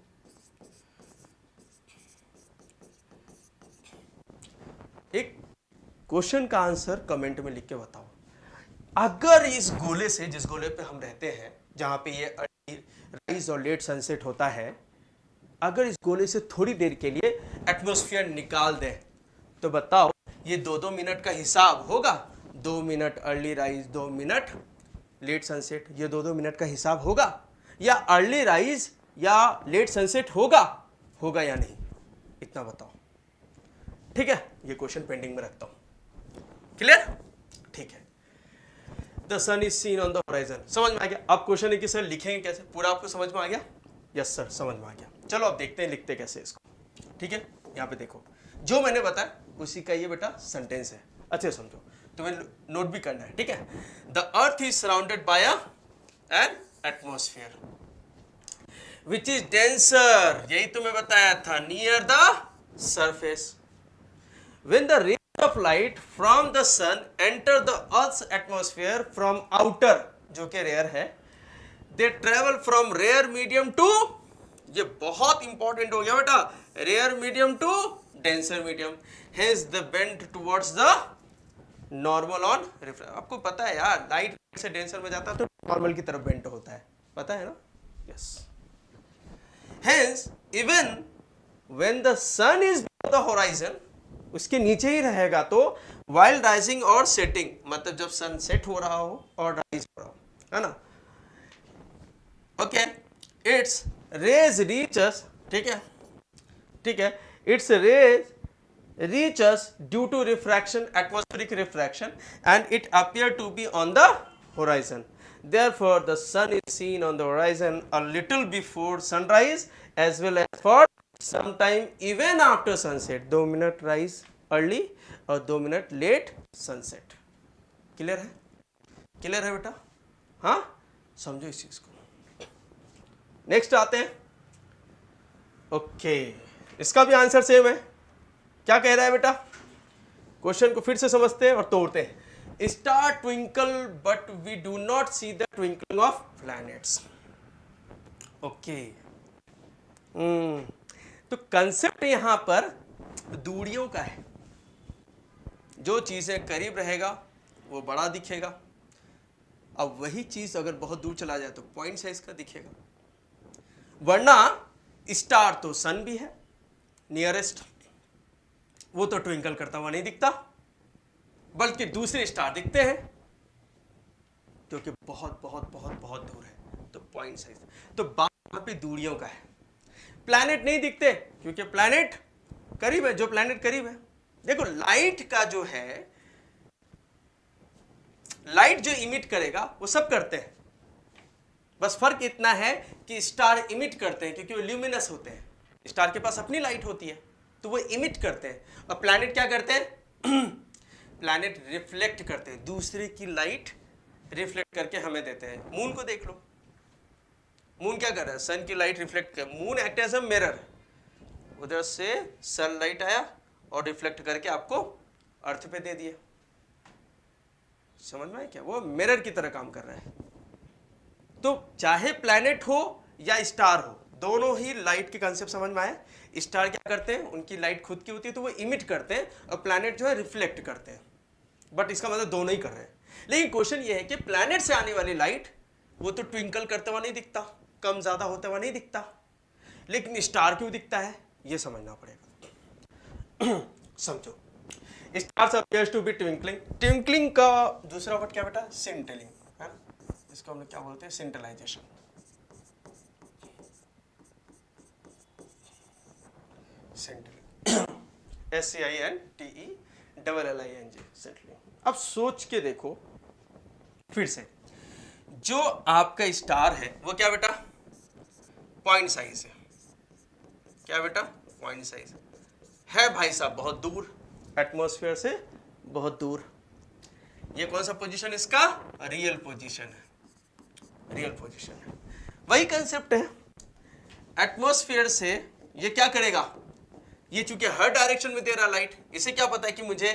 एक क्वेश्चन का आंसर कमेंट में लिख के बताओ। अगर इस गोले से, जिस गोले पे हम रहते हैं, जहां पे ये राइज और लेट सनसेट होता है, अगर इस गोले से थोड़ी देर के लिए एटमॉस्फेयर निकाल दें तो बताओ ये 2-2 मिनट का हिसाब होगा? 2 minute early rise, 2 minute late sunset, ये 2-2 मिनट का हिसाब होगा? या अर्ली राइज या लेट सनसेट होगा? होगा या नहीं? इतना बताओ। ठीक है, ये क्वेश्चन पेंडिंग में रखता हूं। क्लियर? ठीक है। The sun is seen on the horizon. समझ में आ गया? अब क्वेश्चन है कि सर लिखेंगे कैसे? पूरा आपको समझ में आ गया? यस सर, समझ में आ गया। चलो अब देखते हैं लिखते कैसे इसको। ठीक है, यहाँ पे देखो, जो मैंने बताया उसी का ये बेटा सेंटेंस है। अच्छे समझो, तुम्हें नोट भी करना है। ठीक है। The earth is surrounded by N atmosphere which is denser, यही तुम्हें बताया था, near the surface. When the rays of light from the sun enter the Earth's atmosphere from outer, जो कि रेयर है, they travel from rare medium to, ये बहुत इंपॉर्टेंट हो गया बेटा, rare medium to denser medium, hence the bend towards the normal on refraction। आपको पता है यार, लाइट से डेंसर में जाता है तो नॉर्मल की तरफ बेंट होता है, पता है ना? Yes। Hence even when the sun is below the horizon, उसके नीचे ही रहेगा, तो वाइल राइजिंग और सेटिंग, मतलब जब सन सेट हो रहा हो और राइज हो रहा हो, है ना। ओके, इट्स रेज रीचस, ठीक है, ठीक है, it's rays reaches due to refraction, atmospheric refraction, and it appear to be on the horizon. Therefore, the sun is seen on the horizon a little before sunrise as well as for sometime even after sunset. 2 minute rise early और 2 मिनट late sunset. क्लियर है? क्लियर है बेटा? हाँ, समझो इस चीज को. नेक्स्ट आते हैं. ओके, इसका भी आंसर सेम है. क्या कह रहा है बेटा? क्वेश्चन को फिर से समझते हैं और तोड़ते हैं. Star twinkle but we do not see the twinkling of planets. Okay, तो कंसेप्ट यहां पर दूरियों का है. जो चीजें करीब रहेगा वो बड़ा दिखेगा. अब वही चीज अगर बहुत दूर चला जाए तो पॉइंट साइज का दिखेगा. वरना स्टार तो सन भी है नियरेस्ट, वो तो ट्विंकल करता हुआ नहीं दिखता, बल्कि दूसरे स्टार दिखते हैं क्योंकि बहुत बहुत बहुत बहुत दूर है. तो पॉइंट साइज. तो बात यहाँ पे दूरियों का है. प्लैनेट नहीं दिखते क्योंकि प्लैनेट करीब है. जो प्लैनेट करीब है, देखो लाइट का जो है, लाइट जो इमिट करेगा वो सब करते हैं. बस फर्क इतना है कि स्टार इमिट करते हैं क्योंकि वो ल्यूमिनस होते हैं. स्टार के पास अपनी लाइट होती है तो वो इमिट करते हैं. और प्लैनेट क्या करते हैं? प्लैनेट रिफ्लेक्ट करते हैं. दूसरे की लाइट रिफ्लेक्ट करके हमें देते हैं. मून को देख लो. मून क्या कर रहा है? सन की लाइट रिफ्लेक्ट कर. Moon act as a mirror. उधर से सनलाइट आया और रिफ्लेक्ट करके आपको अर्थ पे दे दिया. समझ में आया क्या? वो मिरर की तरह काम कर रहा है. तो चाहे प्लैनेट हो या स्टार हो, दोनों ही लाइट के कंसेप्ट समझ में आए. स्टार क्या करते हैं? उनकी लाइट खुद की होती है तो वो इमिट करते हैं, और प्लैनेट जो है रिफ्लेक्ट करते हैं. बट इसका मतलब दोनों ही कर रहे हैं. लेकिन क्वेश्चन ये है कि प्लैनेट से आने वाली लाइट वो तो ट्विंकल करते हुआ नहीं दिखता, कम ज्यादा होते हुआ नहीं दिखता, लेकिन स्टार क्यों दिखता है ये समझना पड़ेगा. समझो, stars appears to be twinkling. Twinkling का दूसरा वर्ड क्या बेटा? सिंटलिंग है ना. इसको हम लोग क्या बोलते हैं? सिंटलाइजेशन. सेंटलिंग. SCINTELLING. सेंटलिंग. अब सोच के देखो फिर से, जो आपका स्टार है वो क्या बेटा? पॉइंट साइज है. क्या बेटा? पॉइंट साइज है भाई साहब, बहुत दूर, एटमॉस्फेयर से बहुत दूर. ये कौन सा पोजीशन इसका? रियल पोजीशन है. रियल पोजीशन है. वही कंसेप्ट है. एटमॉस्फेयर से ये क्या करेगा? ये चूंकि हर डायरेक्शन में दे रहा लाइट, इसे क्या पता है कि मुझे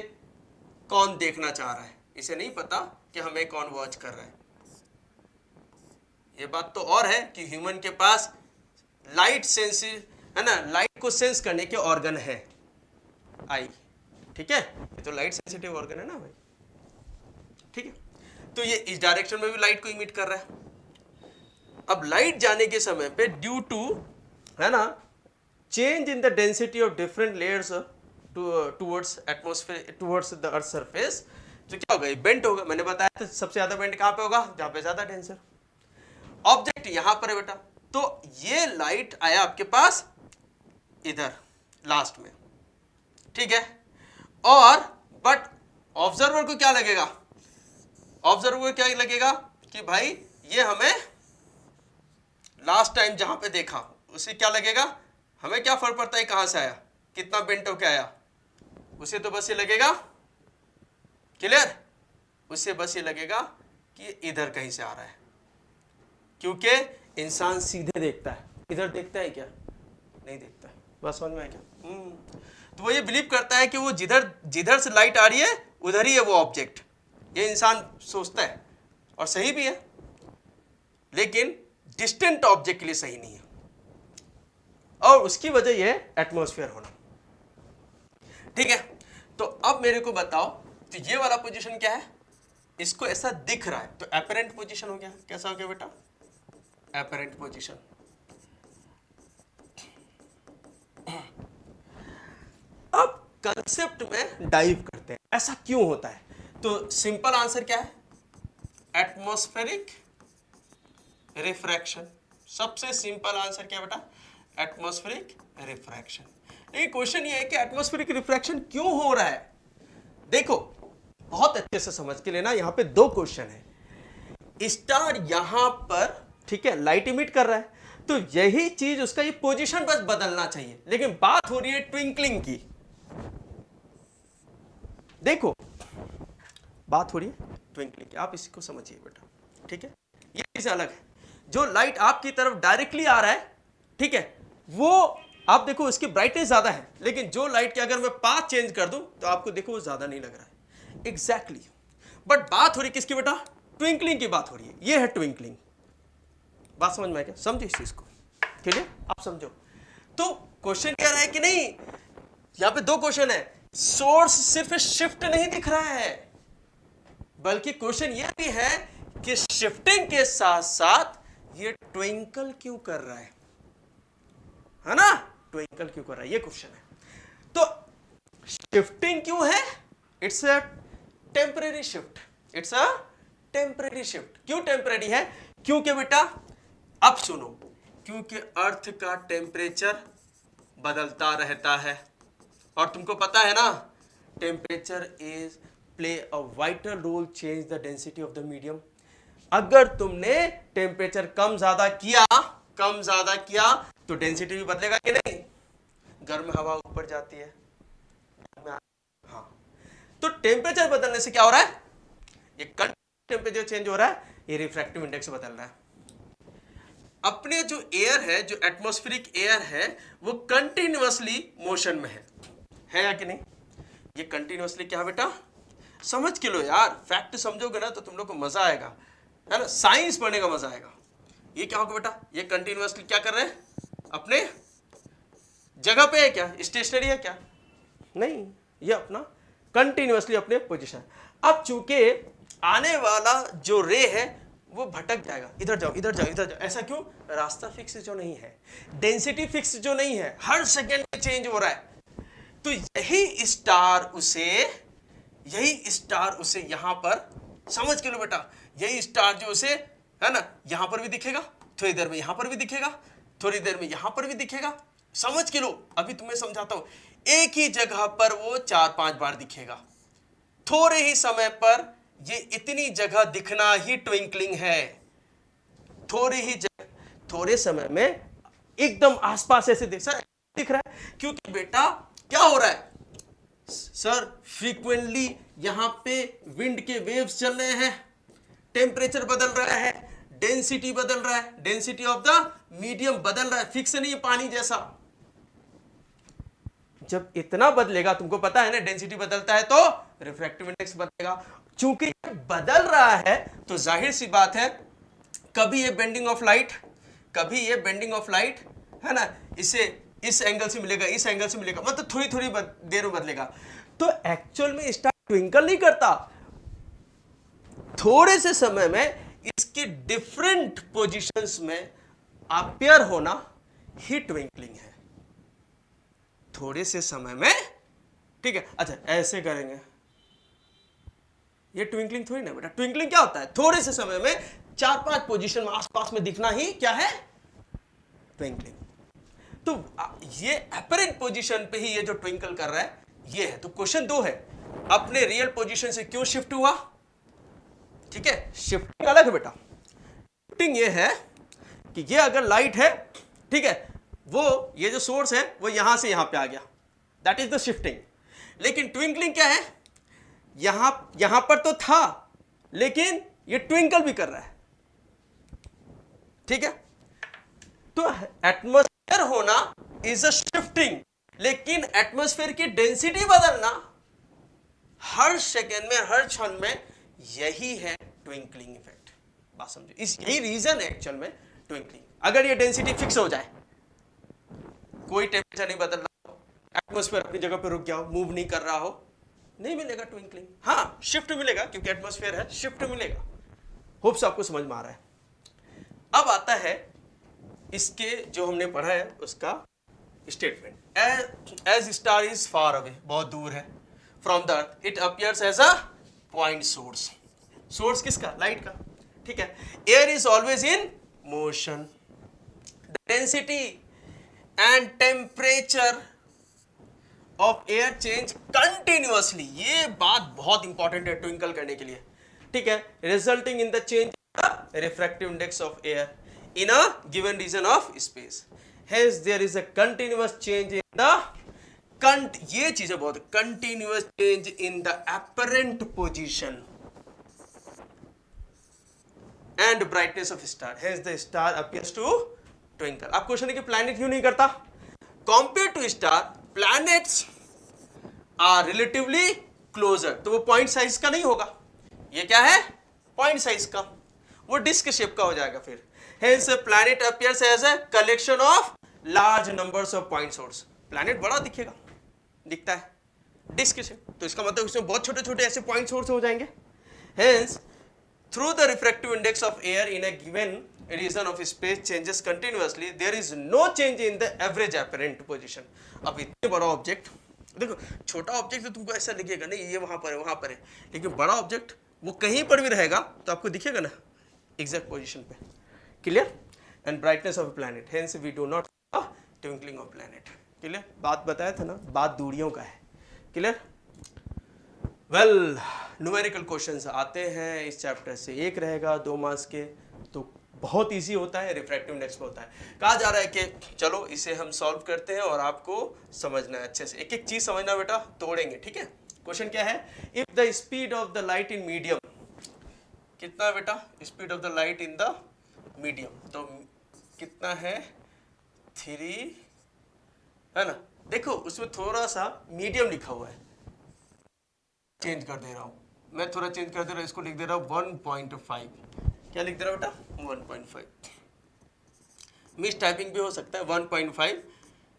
कौन देखना चाह रहा है? इसे नहीं पता कि हमें कौन वॉच कर रहा है. ये बात तो और है कि ह्यूमन के पास लाइट सेंस है ना, लाइट को सेंस करने के ऑर्गन है, आई. ठीक है, ये तो लाइट सेंसिटिव ऑर्गन है ना भाई. ठीक है, तो ये इस डायरेक्शन में भी लाइट को इमिट कर रहा है. अब लाइट जाने के समय पे ड्यू टू है ना change in the density of different layers towards atmosphere, towards the earth surface, तो क्या होगा? बेंट होगा. मैंने बताया था सबसे ज्यादा बेंट कहां पे होगा? जहां पे ज्यादा डेंसर ऑब्जेक्ट यहां पर है बेटा. तो ये लाइट आया आपके पास इधर लास्ट में. ठीक है, और बट ऑब्जर्वर को क्या लगेगा? ऑब्जर्वर को क्या लगेगा कि भाई ये हमें लास्ट टाइम जहां पे देखा उसे क्या लगेगा? हमें क्या फर्क पड़ता है कहां से आया, कितना बेंट होके आया? उसे तो बस ये लगेगा, क्लियर, उसे बस ये लगेगा कि इधर कहीं से आ रहा है. क्योंकि इंसान सीधे देखता है, इधर देखता है क्या? नहीं देखता है. बस समझ में आया क्या? तो वो ये बिलीव करता है कि वो जिधर जिधर से लाइट आ रही है उधर ही है वो ऑब्जेक्ट. ये इंसान सोचता है और सही भी है, लेकिन डिस्टेंट ऑब्जेक्ट के लिए सही नहीं है. और उसकी वजह यह है एटमॉस्फेयर होना. ठीक है, तो अब मेरे को बताओ, तो ये वाला पोजीशन क्या है? इसको ऐसा दिख रहा है तो एपरेंट पोजीशन हो गया. कैसा हो गया बेटा? Apparent position. अब कंसेप्ट में डाइव करते हैं, ऐसा क्यों होता है? तो सिंपल आंसर क्या है? Atmospheric refraction. सबसे सिंपल आंसर क्या बेटा? Atmospheric refraction. लेकिन क्वेश्चन ये है कि एटमॉस्फेरिक रिफ्रैक्शन क्यों हो रहा है? देखो बहुत अच्छे से समझ के लेना, यहां पे दो क्वेश्चन है. स्टार यहां पर, ठीक है, लाइट इमिट कर रहा है, तो यही चीज उसका ये पोजीशन बस बदलना चाहिए, लेकिन बात हो रही है ट्विंकलिंग की। देखो बात हो रही है ट्विंकलिंग की, आप इसको समझिए बेटा, ठीक है। ये चीज अलग है, जो लाइट आपकी तरफ डायरेक्टली आ रहा है, ठीक है, वो आप देखो उसकी ब्राइटनेस ज्यादा है, लेकिन जो लाइट के अगर मैं पाथ चेंज कर दूं तो आपको देखो वो ज्यादा नहीं लग रहा है। एग्जैक्टली बट बात हो रही किसकी बेटा? ट्विंकलिंग की बात हो रही है। ये है ट्विंकलिंग। बात समझ में आया क्या? समझो इस चीज को, क्लियर? आप समझो। तो क्वेश्चन कह रहा है कि नहीं, यहां पे दो क्वेश्चन है, सोर्स सिर्फ शिफ्ट नहीं दिख रहा है, बल्कि क्वेश्चन यह भी है कि शिफ्टिंग के साथ साथ ये ट्विंकल क्यों कर रहा है ना? ट्विंकल क्यों कर रहा है, ये क्वेश्चन है। तो शिफ्टिंग क्यों है? It's a temporary shift, it's a temporary shift. क्यों टेम्परेरी है? क्योंकि बेटा अब सुनो, क्योंकि अर्थ का टेम्परेचर बदलता रहता है, और तुमको पता है ना, temperature is play a vital role change the density of the medium. अगर तुमने टेम्परेचर कम ज्यादा किया तो डेंसिटी भी बदलेगा कि नहीं? गर्म हवा ऊपर जाती है, हाँ। तो टेम्परेचर बदलने से क्या हो रहा है? ये टेम्परेचर चेंज हो रहा है, ये रिफ्रैक्टिव इंडेक्स बदल रहा है। अपने जो एयर है, जो एटमॉस्फेरिक एयर है, वो कंटिन्यूअसली मोशन में है या कि नहीं? ये कंटिन्यूअसली क्या है बेटा? समझ के लो यार, फैक्ट समझोगे ना तो तुम लोग को मजा आएगा, है ना? साइंस पढ़ने का मजा आएगा। ये क्या होगा बेटा? ये कंटिन्यूअसली क्या कर रहे हैं? अपने जगह पे है क्या? स्टेशनरी है क्या? नहीं, ये अपना कंटिन्यूअसली अपने पोजीशन। अब चूंकि आने वाला जो रे है वो भटक जाएगा, इधर जाओ इधर जाओ इधर जाओ। ऐसा क्यों? रास्ता फिक्स जो नहीं है, डेंसिटी फिक्स जो नहीं है, हर सेकेंड में चेंज हो रहा है। तो यही स्टार उसे यहां पर, समझ के लो बेटा, यही स्टार जो उसे, है ना, यहां पर भी दिखेगा, थोड़ी देर में यहां पर भी दिखेगा, थोड़ी देर में यहां पर भी दिखेगा। समझ के लो, अभी तुम्हें समझाता हूं। एक ही जगह पर वो 4-5 बार दिखेगा, थोड़े ही समय पर। ये इतनी जगह दिखना ही ट्विंकलिंग है। थोड़े समय में एकदम आसपास ऐसे दिख रहा है, क्योंकि बेटा क्या हो रहा है सर? फ्रीक्वेंटली यहां पे विंड के वेव्स चल रहे हैं, टेम्परेचर बदल रहा है, डेंसिटी बदल रहा है, डेंसिटी ऑफ द मीडियम बदल रहा है, फिक्स नहीं है पानी जैसा। जब इतना बदलेगा, तुमको पता है ना, डेंसिटी बदलता है तो रिफ्रैक्टिव इंडेक्स बदलेगा। चूंकि बदल रहा है तो जाहिर सी बात है, कभी ये बेंडिंग ऑफ लाइट, कभी ये बेंडिंग ऑफ लाइट, है ना, इसे इस एंगल से मिलेगा, इस एंगल से मिलेगा, मतलब थोड़ी थोड़ी देर में बदलेगा। तो एक्चुअल में स्टार ट्विंकल नहीं करता, थोड़े से समय में इसके डिफरेंट पोजीशंस में अपीयर होना ही ट्विंकलिंग है। थोड़े से समय में, ठीक है। अच्छा ऐसे करेंगे, ये ट्विंकलिंग थोड़ी ना बेटा। ट्विंकलिंग क्या होता है? थोड़े से समय में 4-5 पोजीशन में आसपास में दिखना ही क्या है? ट्विंकलिंग। तो ये अपरेंट पोजीशन पे ही ये जो ट्विंकल कर रहा है ये है। तो क्वेश्चन 2 है, अपने रियल पोजीशन से क्यों शिफ्ट हुआ? ठीक है, शिफ्टिंग अलग है बेटा। शिफ्टिंग ये है कि ये अगर लाइट है, ठीक है, वो ये जो सोर्स है वो यहां से यहां पे आ गया, दैट इज द शिफ्टिंग। लेकिन ट्विंकलिंग क्या है? यहां पर तो था, लेकिन ये ट्विंकल भी कर रहा है, ठीक है। तो एटमॉस्फेयर होना इज अ शिफ्टिंग, लेकिन एटमॉस्फेयर की डेंसिटी बदलना हर सेकेंड में, हर क्षण में, यही है ट्विंकलिंग इफेक्ट। बात समझो, यही रीजन है एक्चुअल में ट्विंकलिंग। अगर ये डेंसिटी फिक्स हो जाए, कोई टेम्परेचर नहीं बदल रहा हो, एटमॉस्फेयर अपनी जगह पे रुक गया हो, मूव नहीं कर रहा हो, नहीं मिलेगा ट्विंकलिंग। हाँ शिफ्ट मिलेगा, क्योंकि एटमॉस्फेयर है, शिफ्ट मिलेगा। होप्स आपको समझ में आ रहा है। अब आता है इसके जो हमने पढ़ा है उसका statement. As star is far away, बहुत दूर है, from the earth, it appears as a point source. Source किसका? लाइट का, ठीक है। Air is always in motion, density and temperature of air change continuously. ये बात बहुत इंपॉर्टेंट है ट्विंकल करने के लिए, ठीक है। Resulting in the change the refractive index of air in a given region of space. Hence there is a continuous change in the ये चीजें बहुत continuous change in the apparent position and brightness of star. Hence the star appears to twinkle. अब क्वेश्चन है कि प्लैनेट क्यों नहीं करता? Compared to star, planets are relatively closer. तो वो पॉइंट साइज का नहीं होगा. ये क्या है? पॉइंट साइज का. वो डिस्क शेप का हो जाएगा फिर. Hence planet appears as a collection of large numbers of point source. Planet बड़ा दिखेगा, दिखता है डिस्क शेप, तो इसका मतलब इसमें बहुत छोटे छोटे ऐसे पॉइंट सोर्स हो जाएंगे. Hence through the refractive index of air in a given region of space changes continuously, there is no change in the average apparent position. अब इतने बड़ा ऑब्जेक्ट, देखो छोटा ऑब्जेक्ट तो तुमको ऐसा दिखेगा नहीं, ये वहां पर है वहां पर है, लेकिन बड़ा ऑब्जेक्ट वो कहीं पर भी रहेगा तो आपको दिखेगा ना एग्जैक्ट पोजीशन पे. Clear? And brightness of planet, hence we do not twinkling of planet. Clear? बात बताया था ना, बात दूरियों का है. क्लियर? वेल, न्यूमेरिकल क्वेश्चंस आते हैं इस चैप्टर से, एक रहेगा 2 मार्क्स के, तो बहुत इजी होता है, रिफ्रैक्टिव इंडेक्स पे होता है. कहा जा रहा है कि चलो इसे हम सॉल्व करते हैं और आपको समझना है अच्छे से, एक एक चीज समझना बेटा, तोड़ेंगे. ठीक है? क्वेश्चन क्या है? If the speed of the light in medium, कितना बेटा speed of the light in the medium, तो कितना है 3 है ना. देखो उसमें थोड़ा सा मीडियम लिखा हुआ है, चेंज कर दे रहा हूं मैं, थोड़ा चेंज कर दे रहा हूं, इसको लिख दे रहा हूं 1.5. क्या लिख दे रहा हूं बेटा? 1.5. मिस टाइपिंग भी हो सकता है. 1.5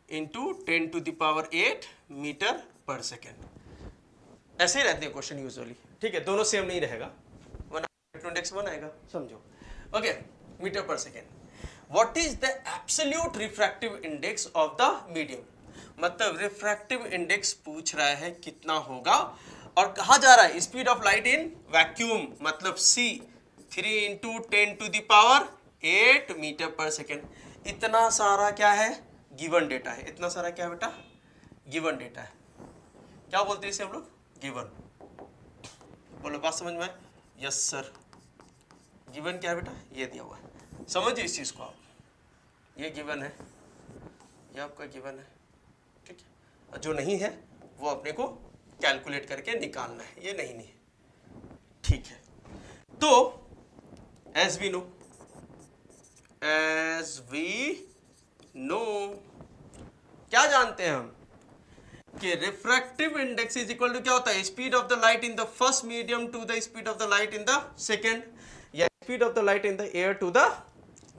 इंटू 10⁸ मीटर पर सेकेंड. ऐसे ही रहते हैं क्वेश्चन यूजुअली. ठीक है? दोनों सेम नहीं रहेगा, इंडेक्स 1 आएगा, समझो. ओके, मीटर पर second. What is the absolute refractive index of the medium? मतलब रिफ्रैक्टिव इंडेक्स पूछ रहा है कितना होगा, और कहा जा रहा है speed of light in vacuum, मतलब c 3 इंटू 10⁸ मीटर पर सेकेंड. इतना सारा क्या है? गिवन डेटा है. इतना सारा क्या है बेटा? गिवन डेटा है. क्या बोलते हैं इसे हम लोग? गिवन. बोलो, बात समझ में? Yes sir. गिवन क्या है बेटा? ये दिया हुआ है, समझिए इस चीज को आप. ये गिवन है, ये आपका गिवन है. ठीक है? जो नहीं है वो अपने को कैलकुलेट करके निकालना है, ये नहीं है. ठीक है? तो एज वी नो क्या जानते हैं हम कि refractive index is equal to क्या होता है? Speed of the light in the first medium to the speed of the light in the second, या speed of the light in the air to the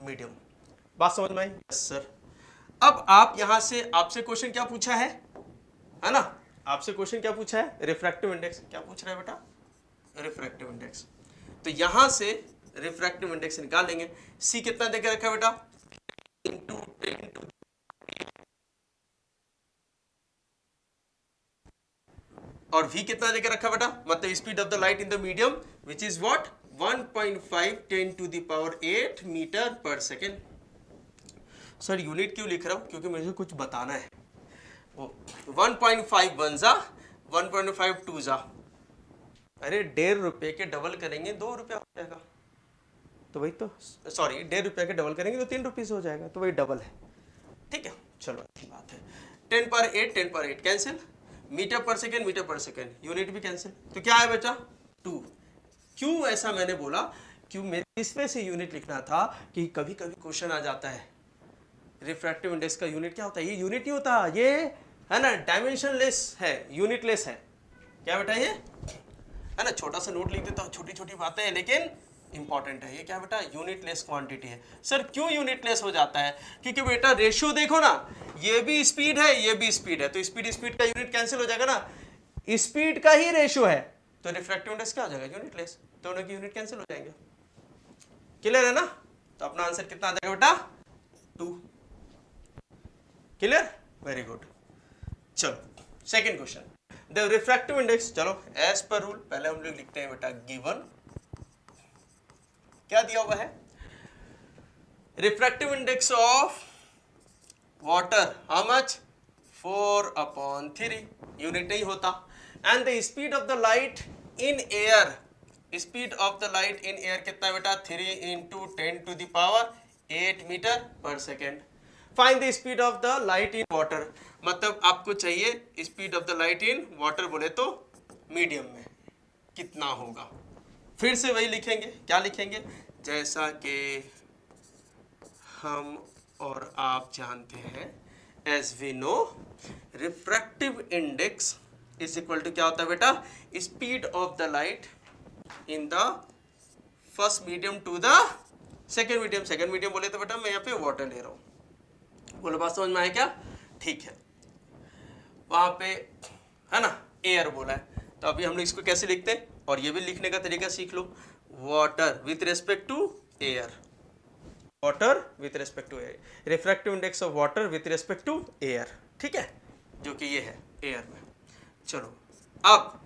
medium. बात समझ में आई? Yes sir. अब आप यहां से, आपसे क्वेश्चन क्या पूछा है ना? आपसे क्वेश्चन क्या पूछा है? Refractive index. क्या पूछ रहा है बेटा? Refractive index. तो यहां से रिफ्रैक्टिव इंडेक्स निकालेंगे. सी कितना देकर रखा है बेटा? इंटू 10⁻, और v कितना देकर रखा बेटा? मतलब speed of the light in the medium, which is what? 1.5 10⁸ metre पर सेकेंड. सर यूनिट क्यों लिख रहा हूं? क्योंकि मुझे कुछ बताना है. 1.5 1 जा, 1.5 2 जा, अरे 1.5 रुपए के डबल करेंगे 2 रुपया हो जाएगा, तो वही तो, सॉरी 1.5 रुपया के डबल करेंगे तो 3 रुपये से हो जाएगा, तो वही डबल है. ठीक है? चलो अच्छी बात है. 10⁸ कैंसिल, मीटर पर सेकेंड मीटर पर सेकेंड, यूनिट भी कैंसिल, तो क्या है बेटा? 2. क्यों ऐसा मैंने बोला? क्यों मेरे इसमें से यूनिट लिखना था कि कभी कभी क्वेश्चन आ जाता है रिफ्रैक्टिव इंडेक्स का यूनिट क्या होता है? ये यूनिट नहीं होता, ये है ना डायमेंशनलेस है, यूनिटलेस है. क्या बेटा? ये है ना, छोटा सा नोट लिख देता हूँ, छोटी छोटी बातें हैं लेकिन इंपॉर्टेंट है. ये क्या बेटा? यूनिटलेस क्वांटिटी है. सर क्यों यूनिटलेस हो जाता है? क्योंकि बेटा रेशियो देखो ना, ये भी स्पीड है ये भी स्पीड है, तो स्पीड का यूनिट कैंसिल हो जाएगा ना, स्पीड का ही रेशियो है, तो रिफ्रैक्टिव इंडेक्स क्या हो जाएगा? यूनिटलेस. दोनों की यूनिट कैंसिल हो जाएंगे. क्लियर है ना? तो अपना आंसर कितना आ जाएगा बेटा? 2. क्लियर? Very good. चलो second question. The refractive index, चलो एज पर रूल पहले हम लोग लिखते हैं बेटा गिवन. क्या दिया हुआ है? Refractive index of water how much? 4/3. Unit नहीं होता. And the speed of the light in air speed of the light in air कितना है बेटा, 3 इंटू 10⁸ मीटर पर second. Find the speed of the light in water, मतलब आपको चाहिए speed of the light in water, बोले तो मीडियम में कितना होगा। फिर से वही लिखेंगे, क्या लिखेंगे, जैसा कि हम और आप जानते हैं, as we know refractive index is equal to क्या होता है बेटा, speed of the light in the first medium to the second medium. Second medium बोले तो बेटा मैं यहाँ पे वाटर ले रहा हूँ, बोलो बात समझ में आया क्या, ठीक है। वहाँ पे है ना एयर बोला है, तो अभी हम लोग इसको कैसे लिखते हैं, और ये भी लिखने का तरीका सीख लो, water with respect to air, water with respect to air, refractive index of water with respect to air, ठीक है, जो कि ये है एयर में। चलो अब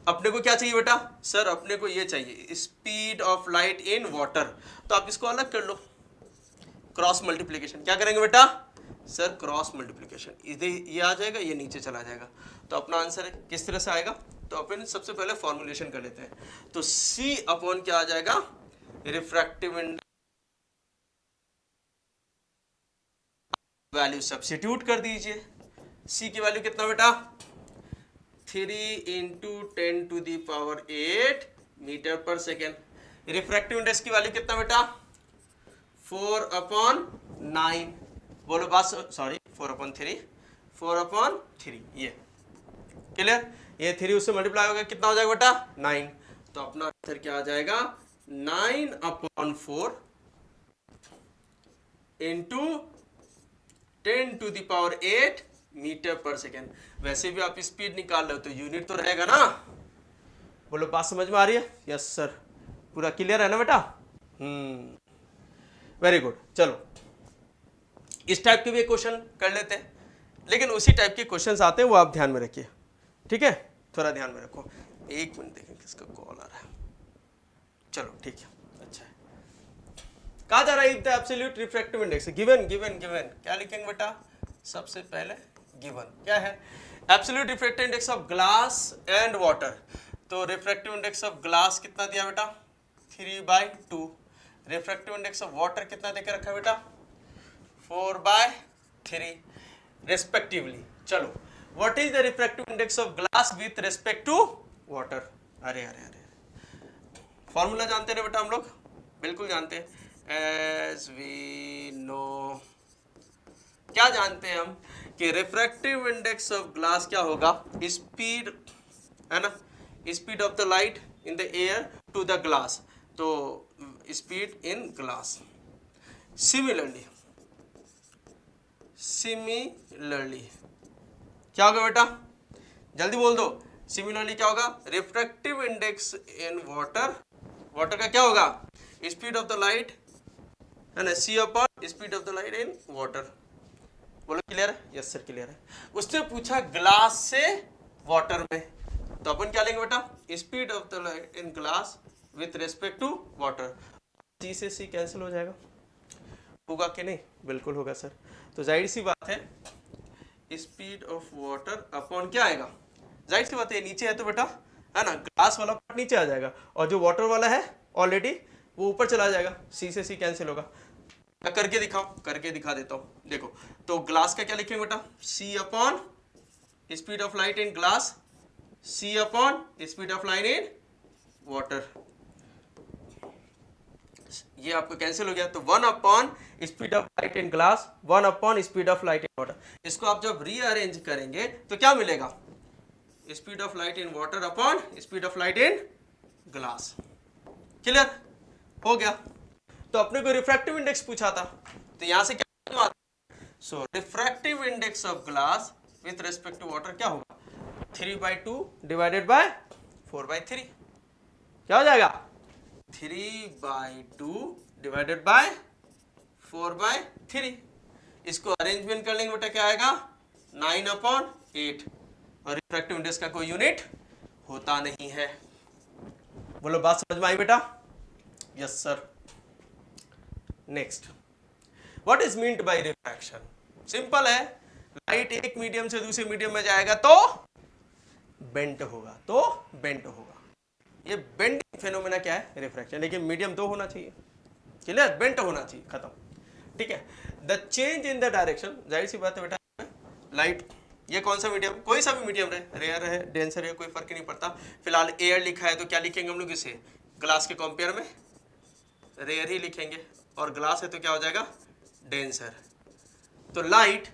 अपने को क्या चाहिए बेटा, सर अपने को ये चाहिए speed of light in water, तो आप इसको अलग कर लो, क्रॉस मल्टीप्लीकेशन। क्या करेंगे बेटा, सर क्रॉस मल्टीप्लीकेशन, इधर ये आ जाएगा, ये नीचे चला जाएगा, तो अपना आंसर किस तरह से आएगा, तो अपन सबसे पहले फॉर्मुलेशन कर लेते हैं। तो C अपॉन क्या आ जाएगा, रिफ्रैक्टिव इंडेक्स, वैल्यू सब्स्टिट्यूट कर दीजिए। C की वैल्यू कितना बेटा, 3 इंटू 10⁸ मीटर पर सेकेंड। रिफ्रैक्टिव इंडेक्स की वैल्यू कितना बेटा, 4/9, बोलो बात, सॉरी 4/3, 4/3, ये क्लियर, ये 3 उससे मल्टीप्लाई होगा कितना हो जाएगा बेटा 9, तो अपना आंसर क्या आ जाएगा 9/4 इंटू 10⁸ मीटर पर सेकेंड। वैसे भी आप स्पीड निकाल रहे हो तो यूनिट तो रहेगा ना, बोलो बात समझ में आ रही है, यस सर, पूरा क्लियर है ना बेटा, वेरी गुड। चलो इस टाइप के भी क्वेश्चन कर लेते हैं, लेकिन उसी टाइप के क्वेश्चंस आते हैं, वो आप ध्यान में रखिए, ठीक है, थोड़ा ध्यान में रखो। एक मिनट देखें किसका कॉल आ रहा है, चलो ठीक है, अच्छा है। कहा जा रहा है the absolute refractive index, given given given, क्या लिखेंगे बेटा, सबसे पहले गिवन क्या है, absolute refractive index of glass and water. तो रिफ्रैक्टिव इंडेक्स ऑफ ग्लास कितना दिया बेटा 3/2, रिफ्रैक्टिव इंडेक्स ऑफ वाटर कितना देकर रखा है बेटा 4/3 रेस्पेक्टिवली। चलो what is the refractive index of glass with respect to water, अरे अरे अरे फॉर्मूला जानते हैं बेटा हम लोग, बिल्कुल जानते हैं, एज वी नो, क्या जानते हैं हम कि रिफ्रैक्टिव इंडेक्स ऑफ ग्लास क्या होगा, स्पीड है ना, speed of the light in the air to the glass, तो स्पीड इन ग्लास। सिमिलरली क्या होगा बेटा, जल्दी बोल दो, सिमिलरली क्या होगा, refractive index in water, water का क्या होगा स्पीड ऑफ द लाइट है ना, C upon speed of the light in water, बोलो क्लियर है, यस सर क्लियर है। उससे पूछा ग्लास से वाटर में, तो अपन क्या लेंगे बेटा speed of the light in glass with respect to water, C से C कैंसिल हो जाएगा, होगा कि नहीं, बिल्कुल होगा सर। तो जाहिर सी बात है स्पीड ऑफ वाटर अपॉन क्या आएगा, जाहिर सी बात है नीचे है तो बेटा है ना, ग्लास वाला पार्ट नीचे आ जाएगा, और जो वाटर वाला है ऑलरेडी वो ऊपर चला जाएगा, C से C कैंसिल होगा। करके दिखाओ, करके दिखा देता हूँ, देखो तो ग्लास का क्या लिखेंगे बेटा C upon speed of light in glass, C upon speed of light in water, ये आपको कैंसिल हो गया, तो 1 upon speed of light in glass, 1 upon speed of light in water. इसको आप जब रीअरेंज करेंगे तो क्या मिलेगा, speed of light in water upon speed of light in glass, clear हो गया। तो अपने को रिफ्रैक्टिव इंडेक्स पूछा था, तो यहां से क्या आता, so refractive index of glass with respect to water क्या होगा 3/2 डिवाइडेड बाय 4/3, क्या हो जाएगा 3/2 डिवाइडेड बाय 4/3। इसको अरेंजमेंट कर लेंगे बेटा क्या आएगा 9/8, और रिफ्रैक्टिव इंडेक्स का कोई यूनिट होता नहीं है, बोलो बात समझ में आई बेटा, yes sir. Next, what is meant by refraction, simple है, लाइट एक मीडियम से दूसरे मीडियम में जाएगा तो बेंट होगा, तो बेंट होगा, ये बेंडिंग फेनोमेना क्या है, रिफ्रैक्शन, लेकिन मीडियम 2 होना चाहिए, क्लियर, बेंट होना चाहिए, खत्म, ठीक है। The change in the direction, जाहिर सी बात है बेटा, लाइट, ये कौन सा मीडियम, कोई सा भी मीडियम रहे, रेयर है डेंसर है कोई फर्क नहीं पड़ता, फिलहाल एयर लिखा है तो क्या लिखेंगे हम लोग इसे, ग्लास के कंपेयर में रेयर ही लिखेंगे, और ग्लास है तो क्या हो जाएगा, डेंसर। तो लाइट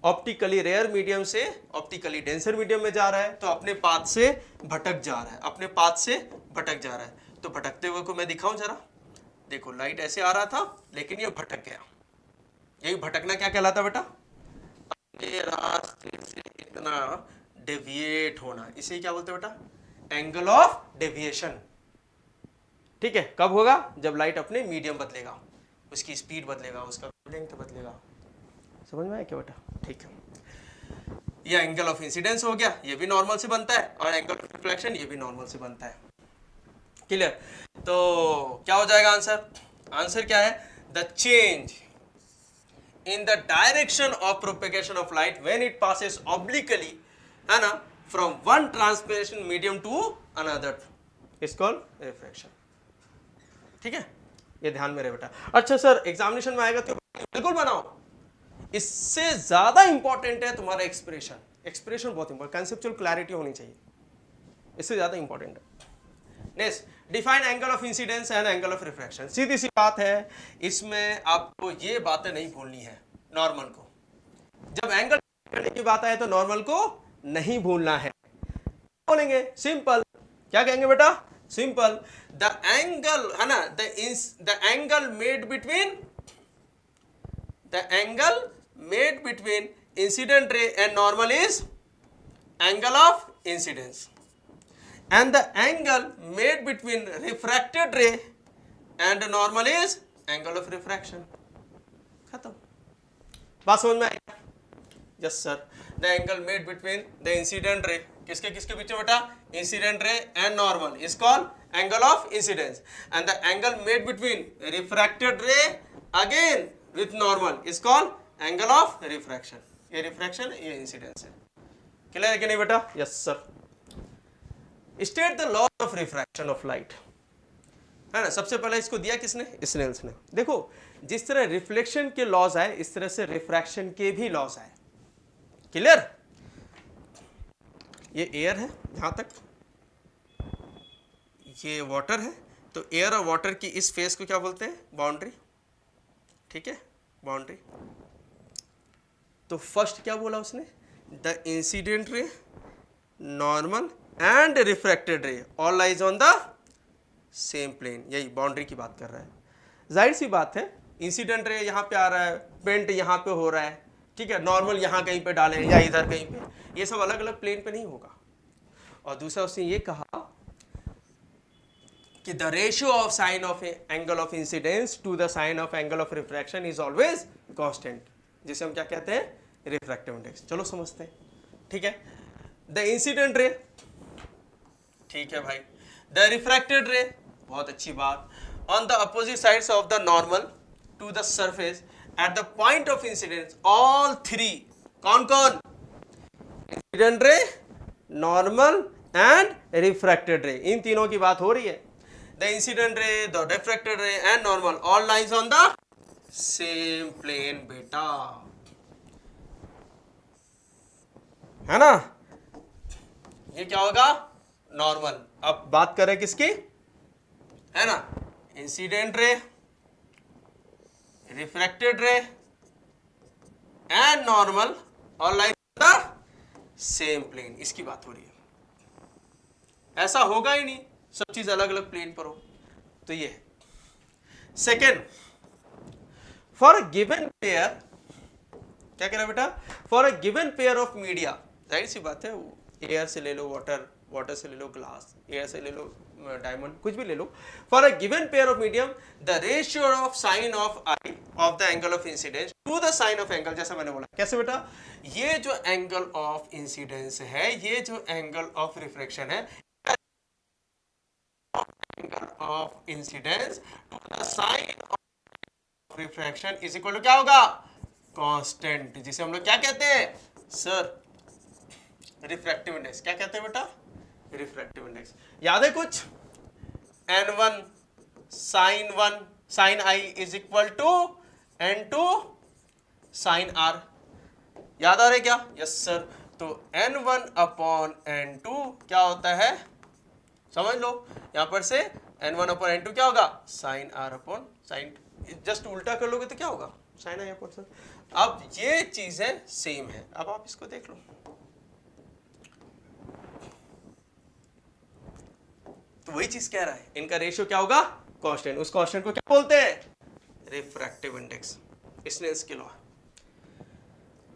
ऑप्टिकली रेयर मीडियम से ऑप्टिकली डेंसर मीडियम में जा रहा है, तो अपने पाथ से भटक जा रहा है, अपने पाथ से भटक जा रहा है। तो भटकते हुए को मैं दिखाऊं जरा, देखो लाइट ऐसे आ रहा था लेकिन ये भटक गया, यही भटकना क्या कहलाता बेटा, अपने रास्ते से इतना डेविएट होना, इसे क्या बोलते हैं बेटा, एंगल ऑफ डेविएशन, ठीक है। कब होगा, जब लाइट अपने मीडियम बदलेगा, उसकी स्पीड बदलेगा, उसका लेंथ बदलेगा, समझ में आया क्या बेटा, ठीक है। ये एंगल ऑफ इंसिडेंस हो गया, ये भी नॉर्मल से बनता है, और एंगल ऑफ रिफ्लेक्शन ये भी नॉर्मल से बनता है, क्लियर। तो क्या हो जाएगा आंसर, आंसर क्या है, the change in the direction of propagation of light when it passes obliquely, है ना, from one transmission medium to another is called refraction, ठीक है, ये ध्यान में रहे बेटा। अच्छा सर एग्जामिनेशन में आएगा तो बिल्कुल बनाओ, इससे ज्यादा इंपॉर्टेंट है तुम्हारा एक्सप्रेशन, एक्सप्रेशन बहुत इंपॉर्टेंट, कंसेप्चुअल क्लैरिटी होनी चाहिए, इससे ज्यादा इंपॉर्टेंट है। Next, define angle of incidence and angle of refraction, सीधी सी बात है, इसमें आपको ये बातें नहीं भूलनी है, नॉर्मल को, जब एंगल करने की बात आए तो नॉर्मल को नहीं भूलना है, बोलेंगे सिंपल, क्या कहेंगे बेटा, सिंपल, द एंगल, है ना, the angle made between, the angle made between incident ray and normal is angle of incidence, and the angle made between refracted ray and normal is angle of refraction, खत्म, बात समझ में आई, yes sir. The angle made between the incident ray, किसके किसके बीच में बेटा, incident ray and normal is called angle of incidence, and the angle made between refracted ray again with normal is called angle of refraction, ये रिफ्रैक्शन ये इंसिडेंस है, क्लियर है कि नहीं बेटा, yes sir. State the law of refraction of light, है ना, सबसे पहले इसको दिया किसने, स्नेल्स ने। देखो जिस तरह रिफ्लेक्शन के लॉज आए इस तरह से रिफ्रैक्शन के भी लॉज आए, क्लियर। ये एयर है, यहां तक ये वाटर है, तो एयर और वाटर की इस फेस को क्या बोलते हैं, बाउंड्री, ठीक है, बाउंड्री। तो फर्स्ट क्या बोला उसने, the incident ray, normal and refracted ray all lies on the same plane, यही बाउंड्री की बात कर रहा है। जाहिर सी बात है, इंसिडेंट रे यहाँ पे आ रहा है, पेंट यहाँ पे हो रहा है, ठीक है, नॉर्मल यहाँ कहीं पे डालें या इधर कहीं पे, ये सब अलग अलग प्लेन पे नहीं होगा। और दूसरा उसने ये कहा कि the ratio of sine of angle of incidence to the sine of angle of refraction is always constant, जिसे हम क्या कहते हैं, रिफ्रैक्टिव इंडेक्स। चलो समझते हैं, ठीक है। द इंसिडेंट रे, ठीक है भाई, द रिफ्रैक्टेड रे, बहुत अच्छी बात, on the opposite sides of the normal to the surface at the point of incidence, all three, कौन कौन, incident ray, normal and refracted रे, इन तीनों की बात हो रही है। The incident ray, the refracted ray and normal all lies on the same plane बेटा, है ना, ये क्या होगा, नॉर्मल। अब बात करें किसकी, है ना, incident ray, refracted ray and normal all lies on the same plane, इसकी बात हो रही है। ऐसा होगा ही नहीं सब चीज अलग अलग प्लेन पर हो, तो ये second, for a given pair, क्या कह रहा है बेटा, for a given pair of media, जाहिर सी बात है, एयर से ले लो वाटर, वाटर से ले लो ग्लास, एयर से ले लो डायमंड, कुछ भी ले लो, for a given pair of medium the ratio of sine of i of the angle of incidence to the sine of angle, जैसा मैंने बोला, कैसे बेटा, ये जो एंगल ऑफ इंसिडेंस है, ये जो एंगल ऑफ रिफ्रैक्शन है, angle of incidence to the sine of refraction is equal to क्या होगा, कांस्टेंट, जिसे हम लोग क्या कहते हैं सर, रिफ्रैक्टिव इंडेक्स। क्या कहते हैं बेटा, रिफ्रैक्टिव इंडेक्स। याद है कुछ, N1 sin I is equal to N2 sin R। याद आ रहा है क्या? Yes sir. तो N1 अपॉन N2 क्या होता है समझ लो, यहां पर से N1 अपॉन N2 क्या होगा sin R upon sin, just उल्टा कर लोगे तो क्या होगा sin I अपॉन sin। अब ये चीजें सेम है, अब आप इसको देख लो। तो वही चीज कह रहा है, इनका रेशियो क्या होगा कांस्टेंट। उस कांस्टेंट को क्या बोलते हैं रिफ्रैक्टिव इंडेक्स, स्नेल्स की law.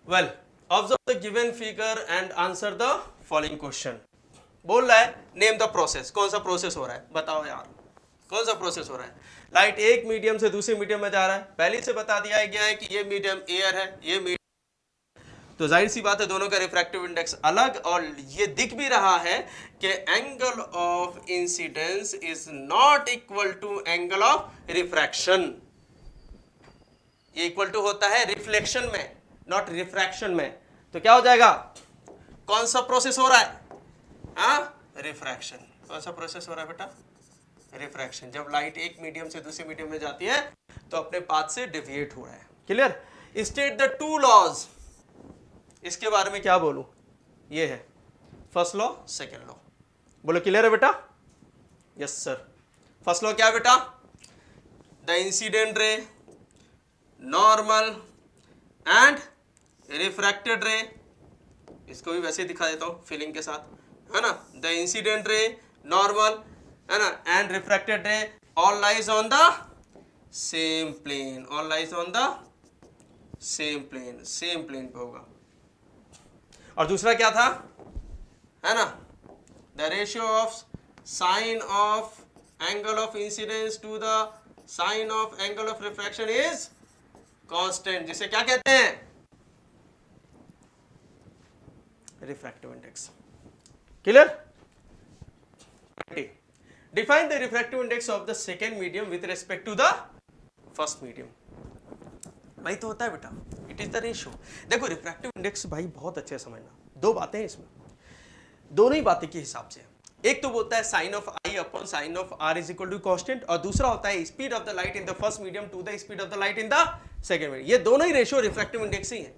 Well observe the given figure and answer the following question. बोल रहा है नेम द प्रोसेस, कौन सा प्रोसेस हो रहा है बताओ यार, कौन सा प्रोसेस हो रहा है। लाइट एक मीडियम से दूसरे मीडियम में जा रहा है, पहले से बता दिया गया है कि ये मीडियम एयर है, ये मीडियम, तो जाहिर सी बात है दोनों का रिफ्रैक्टिव इंडेक्स अलग, और ये दिख भी रहा है कि angle of incidence is not equal to angle of refraction. ये इक्वल टू होता है रिफ्लेक्शन में, नॉट रिफ्रैक्शन में। तो क्या हो जाएगा, कौन सा प्रोसेस हो रहा है रिफ्रैक्शन। कौन सा प्रोसेस हो रहा है बेटा रिफ्रैक्शन। जब लाइट एक मीडियम से दूसरे मीडियम में जाती है तो अपने पाथ से डेविएट हो रहा है। Clear. State the two laws, इसके बारे में क्या बोलूं, ये है फर्स्ट लॉ सेकंड लॉ। बोलो क्लियर है बेटा? Yes sir. फर्स्ट लॉ क्या बेटा, the incident ray, normal and refracted ray, इसको भी वैसे ही दिखा देता हूं फीलिंग के साथ, है ना। द इंसिडेंट रे, नॉर्मल, है ना, and refracted ray all lies on the same plane, all lies on the same plane, same plane पे होगा। और दूसरा क्या था, है ना, the ratio of sine of angle of incidence to the sine of angle of refraction is constant, जिसे क्या कहते हैं refractive index. Clear. Define the refractive index of the second medium with respect to the first medium. भाई तो होता है बेटा, इट इज द रेशियो। देखो रिफ्रैक्टिव इंडेक्स भाई बहुत अच्छे समझना, दो बातें हैं इसमें, दोनों ही बातें के हिसाब से। एक तो बोलता है sine of I upon sine of R is equal to constant, और दूसरा होता है speed of the light in the first medium to the speed of the light in the second medium. ये दोनों ही रेशियो रिफ्रैक्टिव इंडेक्स ही है।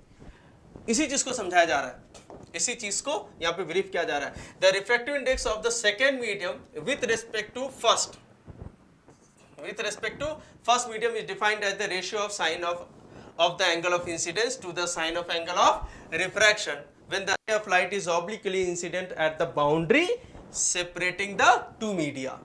इसी चीज को समझाया जा रहा है, इसी चीज को यहाँ पे ब्रीफ किया जा रहा है। The refractive index of the second medium with respect to first, with respect to first medium is defined as the ratio of sine of the angle of incidence to the sine of angle of refraction when the ray of light is obliquely incident at the boundary separating the two media.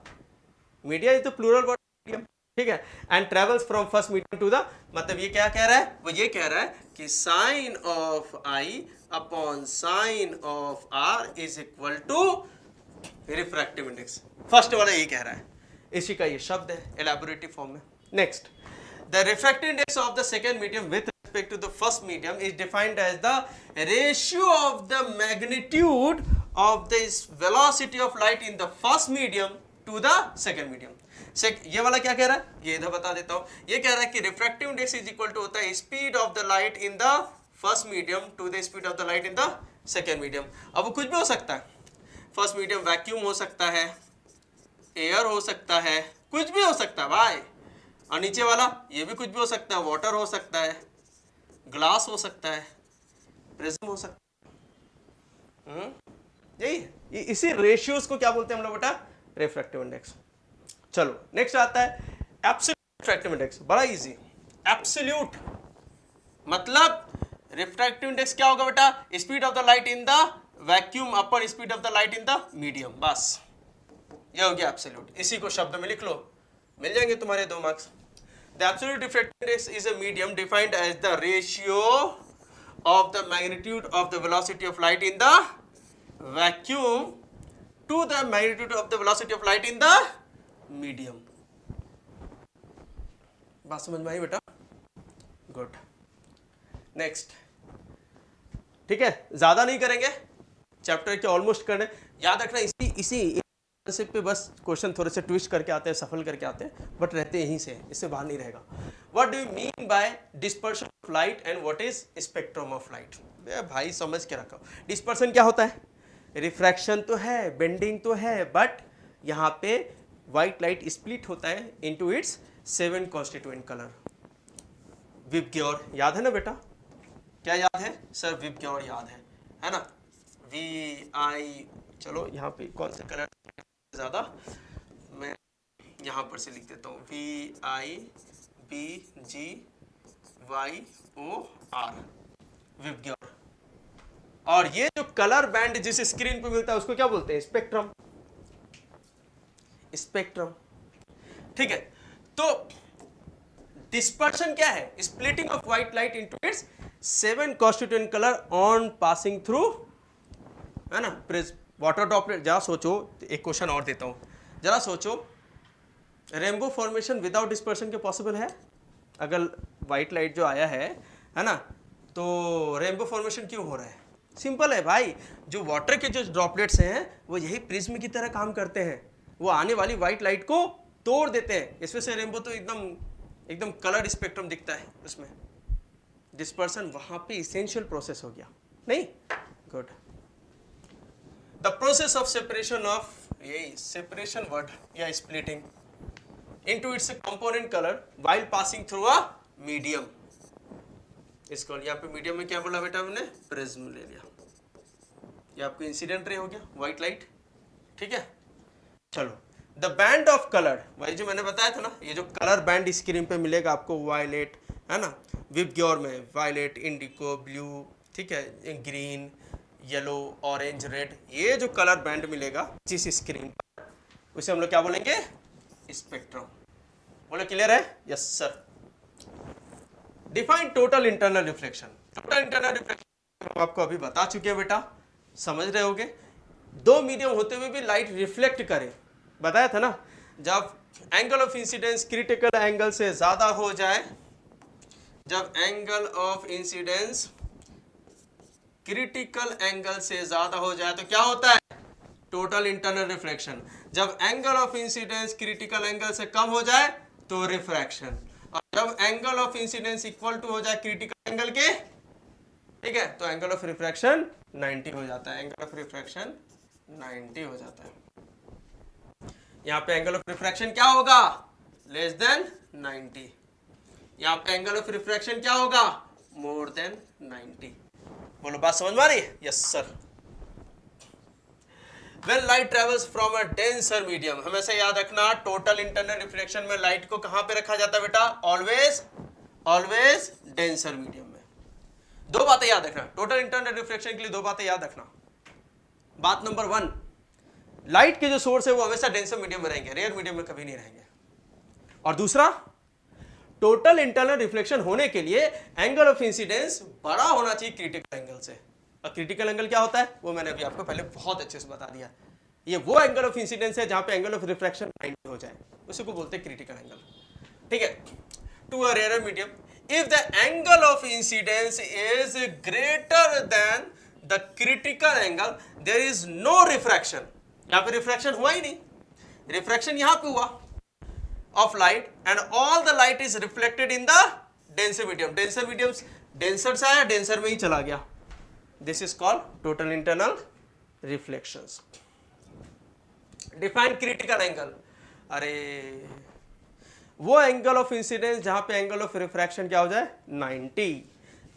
Media is the plural word medium, ठीक है, and travels from first medium to the, मतलब ये क्या कह रहा है, वो ये कह रहा है कि sin of I upon sin of R is equal to refractive index। First वाला ये कह रहा है, इसी का ये शब्द है एलैबोरेटिव फॉर्म में। Next, the refractive index of the second medium with respect to the first medium is defined as the ratio of the magnitude of the velocity of light in the first medium to the second medium. ये वाला क्या कह रहा है, ये इधर बता देता हूं। ये कह रहा है कि refractive index is equal to होता है speed of the light in the first medium to the speed of the light in the second medium. अब वो कुछ भी हो सकता है, फर्स्ट मीडियम वैक्यूम हो सकता है, एयर हो सकता है, कुछ भी हो सकता है भाई। और नीचे वाला ये भी कुछ भी हो सकता है, वाटर हो सकता है, ग्लास हो सकता है, प्रिज्म हो सकता है। यही इसी रेशियोज को क्या बोलते हैं हम लोग बेटा, रिफ्रैक्टिव इंडेक्स। चलो नेक्स्ट आता है एब्सोल्यूट रिफ्रैक्टिव इंडेक्स। बड़ा इजी, एब्सोल्यूट मतलब रिफ्रैक्टिव इंडेक्स क्या होगा बेटा, speed of the light in the vacuum upon speed of the light in the medium. बस ये हो गया एब्सोल्यूट। इसी को शब्द में लिख लो, मिल जाएंगे तुम्हारे 2 marks. The absolute refractive index is a medium defined as the ratio of the magnitude of the velocity of light in the vacuum to the magnitude of the velocity of light in the medium. बात समझ में आई बेटा? गुड। नेक्स्ट, ठीक है, ज्यादा नहीं करेंगे, चैप्टर के ऑलमोस्ट करने। याद रखना इसी कॉन्सेप्ट पे बस क्वेश्चन थोड़े से ट्विस्ट करके आते हैं, सफल करके आते हैं, बट रहते यहीं से, इससे बाहर नहीं रहेगा। What do you mean by dispersion of light and what is spectrum of light? भाई समझ के रखो, डिस्पर्शन क्या होता है, रिफ्रैक्शन तो है, बेंडिंग तो है, बट यहाँ पे व्हाइट लाइट स्प्लिट होता है into its 7 constituent colour. VIBGYOR याद है ना बेटा? क्या याद है सर? विबग्योर याद है ना? VI, चलो यहाँ पे कौन सा कलर ज़्यादा, मैं यहाँ पर से लिख देता हूँ VIBGYOR, विबग्योर। और ये जो कलर बैंड जिस स्क्रीन पे मिलता है उसको क्या बोलते हैं? स्पेक्ट्रम। स्पेक्ट्रम, ठीक है। तो डिस्पर्शन क्या है? Splitting of white light into its 7 constituent colour on passing through, है ना, प्रिज्म। वाटर ड्रॉपलेट, जरा सोचो, एक क्वेश्चन और देता हूं, जरा सोचो, रेनबो फॉर्मेशन विदाउट डिस्पर्शन के पॉसिबल है? अगर व्हाइट लाइट जो आया है ना, तो रेनबो फॉर्मेशन क्यों हो रहा है? सिंपल है भाई, जो वाटर के जो ड्रॉपलेट्स हैं वो यही प्रिज्म की तरह काम करते हैं, वो आने वाली व्हाइट लाइट को तोड़ देते हैं, इसमें से रेनबो तो एकदम कलर स्पेक्ट्रम दिखता है उसमें। डिस्पर्सन वहां पे इसेंशियल प्रोसेस हो गया नहीं? Good. The process of separation of, यही सेपरेशन वर्ड या splitting into its component colour while passing through a medium. इसको यहाँ पे मीडियम में क्या बोला बेटा हमने? प्रिज्म ले लिया। ये आपको इंसिडेंट रे हो गया, व्हाइट लाइट, ठीक है। चलो, द बैंड ऑफ कलर, वही जो मैंने बताया था ना, ये जो कलर बैंड स्क्रीन पे मिलेगा आपको, वायलेट, है ना, विबग्योर में वायलेट, इंडिको, ब्लू, ठीक है, ग्रीन, येलो, ऑरेंज, रेड, ये जो कलर बैंड मिलेगा जिस स्क्रीन पर, उसे हम लोग क्या बोलेंगे? स्पेक्ट्रम। बोले क्लियर है? Yes sir. Define total internal reflection. Total internal reflection आपको अभी बता चुके हैं बेटा, समझ रहे होगे। दो मीडियम होते हुए भी लाइट रिफ्लेक्ट करे, बताया था ना। जब angle of incidence critical angle से ज्यादा हो जाए, जब angle of incidence critical angle से ज्यादा हो जाए तो क्या होता है? Total internal reflection. जब angle of incidence critical angle से कम हो जाए तो रिफ्रैक्शन। और जब angle of incidence equal to हो जाए क्रिटिकल एंगल के, ठीक है, तो एंगल ऑफ रिफ्रैक्शन 90 हो जाता है। एंगल ऑफ रिफ्रैक्शन 90 हो जाता है। यहाँ पे एंगल ऑफ रिफ्रैक्शन क्या होगा? Less than 90। यहाँ पे एंगल ऑफ रिफ्रैक्शन क्या होगा? More than 90। बोलो बात समझ में आ रही है? Yes sir. When light travels from a denser medium, हमेशा याद रखना टोटल इंटरनल रिफ्लेक्शन में लाइट को कहां पे रखा जाता है बेटा? ऑलवेज डेंसर मीडियम में। दो बातें याद रखना टोटल इंटरनल रिफ्लेक्शन के लिए, दो बातें याद रखना। बात नंबर 1, लाइट के जो सोर्स है वो हमेशा डेंसर मीडियम में रहेंगे, रेयर मीडियम में कभी नहीं रहेंगे। और दूसरा, टोटल इंटरनल रिफ्लेक्शन होने के लिए एंगल ऑफ इंसिडेंस बड़ा होना चाहिए क्रिटिकल एंगल से। और क्रिटिकल एंगल क्या होता है वो मैंने अभी आपको पहले बहुत अच्छे से बता दिया। ये वो एंगल ऑफ इंसिडेंस है जहां पे एंगल ऑफ रिफ्रैक्शन 90 हो जाए, उसी को बोलते हैं क्रिटिकल एंगल, ठीक है। To a rare medium, if the angle of incidence is greater than the critical angle, there is no refraction. यहां पे रिफ्रैक्शन हुआ ही नहीं, रिफ्रैक्शन यहां पे हुआ of light and all the light is reflected in the denser medium. denser medium denser से आया, denser में ही चला गया। This is called total internal reflections. Define critical angle. अरे वो एंगल ऑफ इंसिडेंस जहां पे एंगल ऑफ रिफ्रैक्शन क्या हो जाए? 90।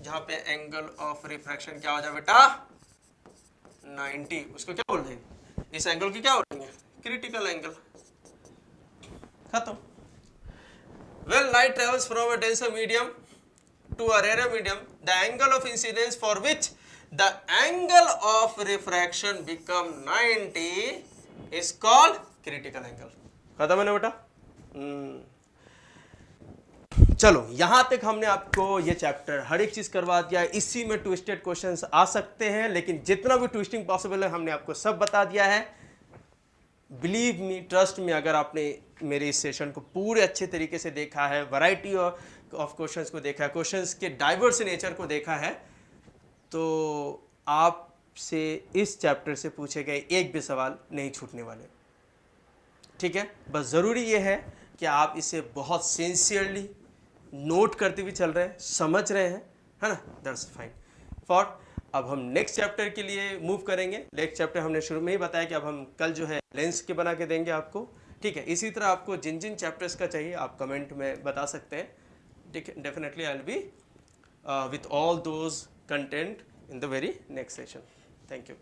जहां पे एंगल ऑफ रिफ्रैक्शन क्या हो जाए बेटा? 90। उसको क्या बोल देंगे? इस एंगल की क्या बोलेंगे? Critical angle. खत्म। When light travels from a denser medium to a rarer medium, the angle of incidence for which the angle of refraction become 90 is called critical angle. खत्म है ना बेटा? चलो यहां तक हमने आपको ये चैप्टर हर एक चीज करवा दिया। इसी में ट्विस्टेड क्वेश्चंस आ सकते हैं, लेकिन जितना भी ट्विस्टिंग पॉसिबल है हमने आपको सब बता दिया है। बिलीव मी, ट्रस्ट में, अगर आपने मेरे इस सेशन को पूरे अच्छे तरीके से देखा है, वैरायटी ऑफ क्वेश्चंस को देखा है, क्वेश्चंस के डाइवर्स नेचर को देखा है, तो आपसे इस चैप्टर से पूछे गए एक भी सवाल नहीं छूटने वाले, ठीक है। बस ज़रूरी ये है कि आप इसे बहुत सिंसियरली नोट करते हुए चल रहे हैं, समझ रहे हैं, है ना? That's fine. फॉर अब हम नेक्स्ट चैप्टर के लिए मूव करेंगे। नेक्स्ट चैप्टर हमने शुरू में ही बताया कि अब हम कल जो है लेंस के बना के देंगे आपको, ठीक है, इसी तरह आपको जिन जिन चैप्टर्स का चाहिए आप कमेंट में बता सकते हैं। ठीक है, definitely I will be with all those content in the very next session. Thank you.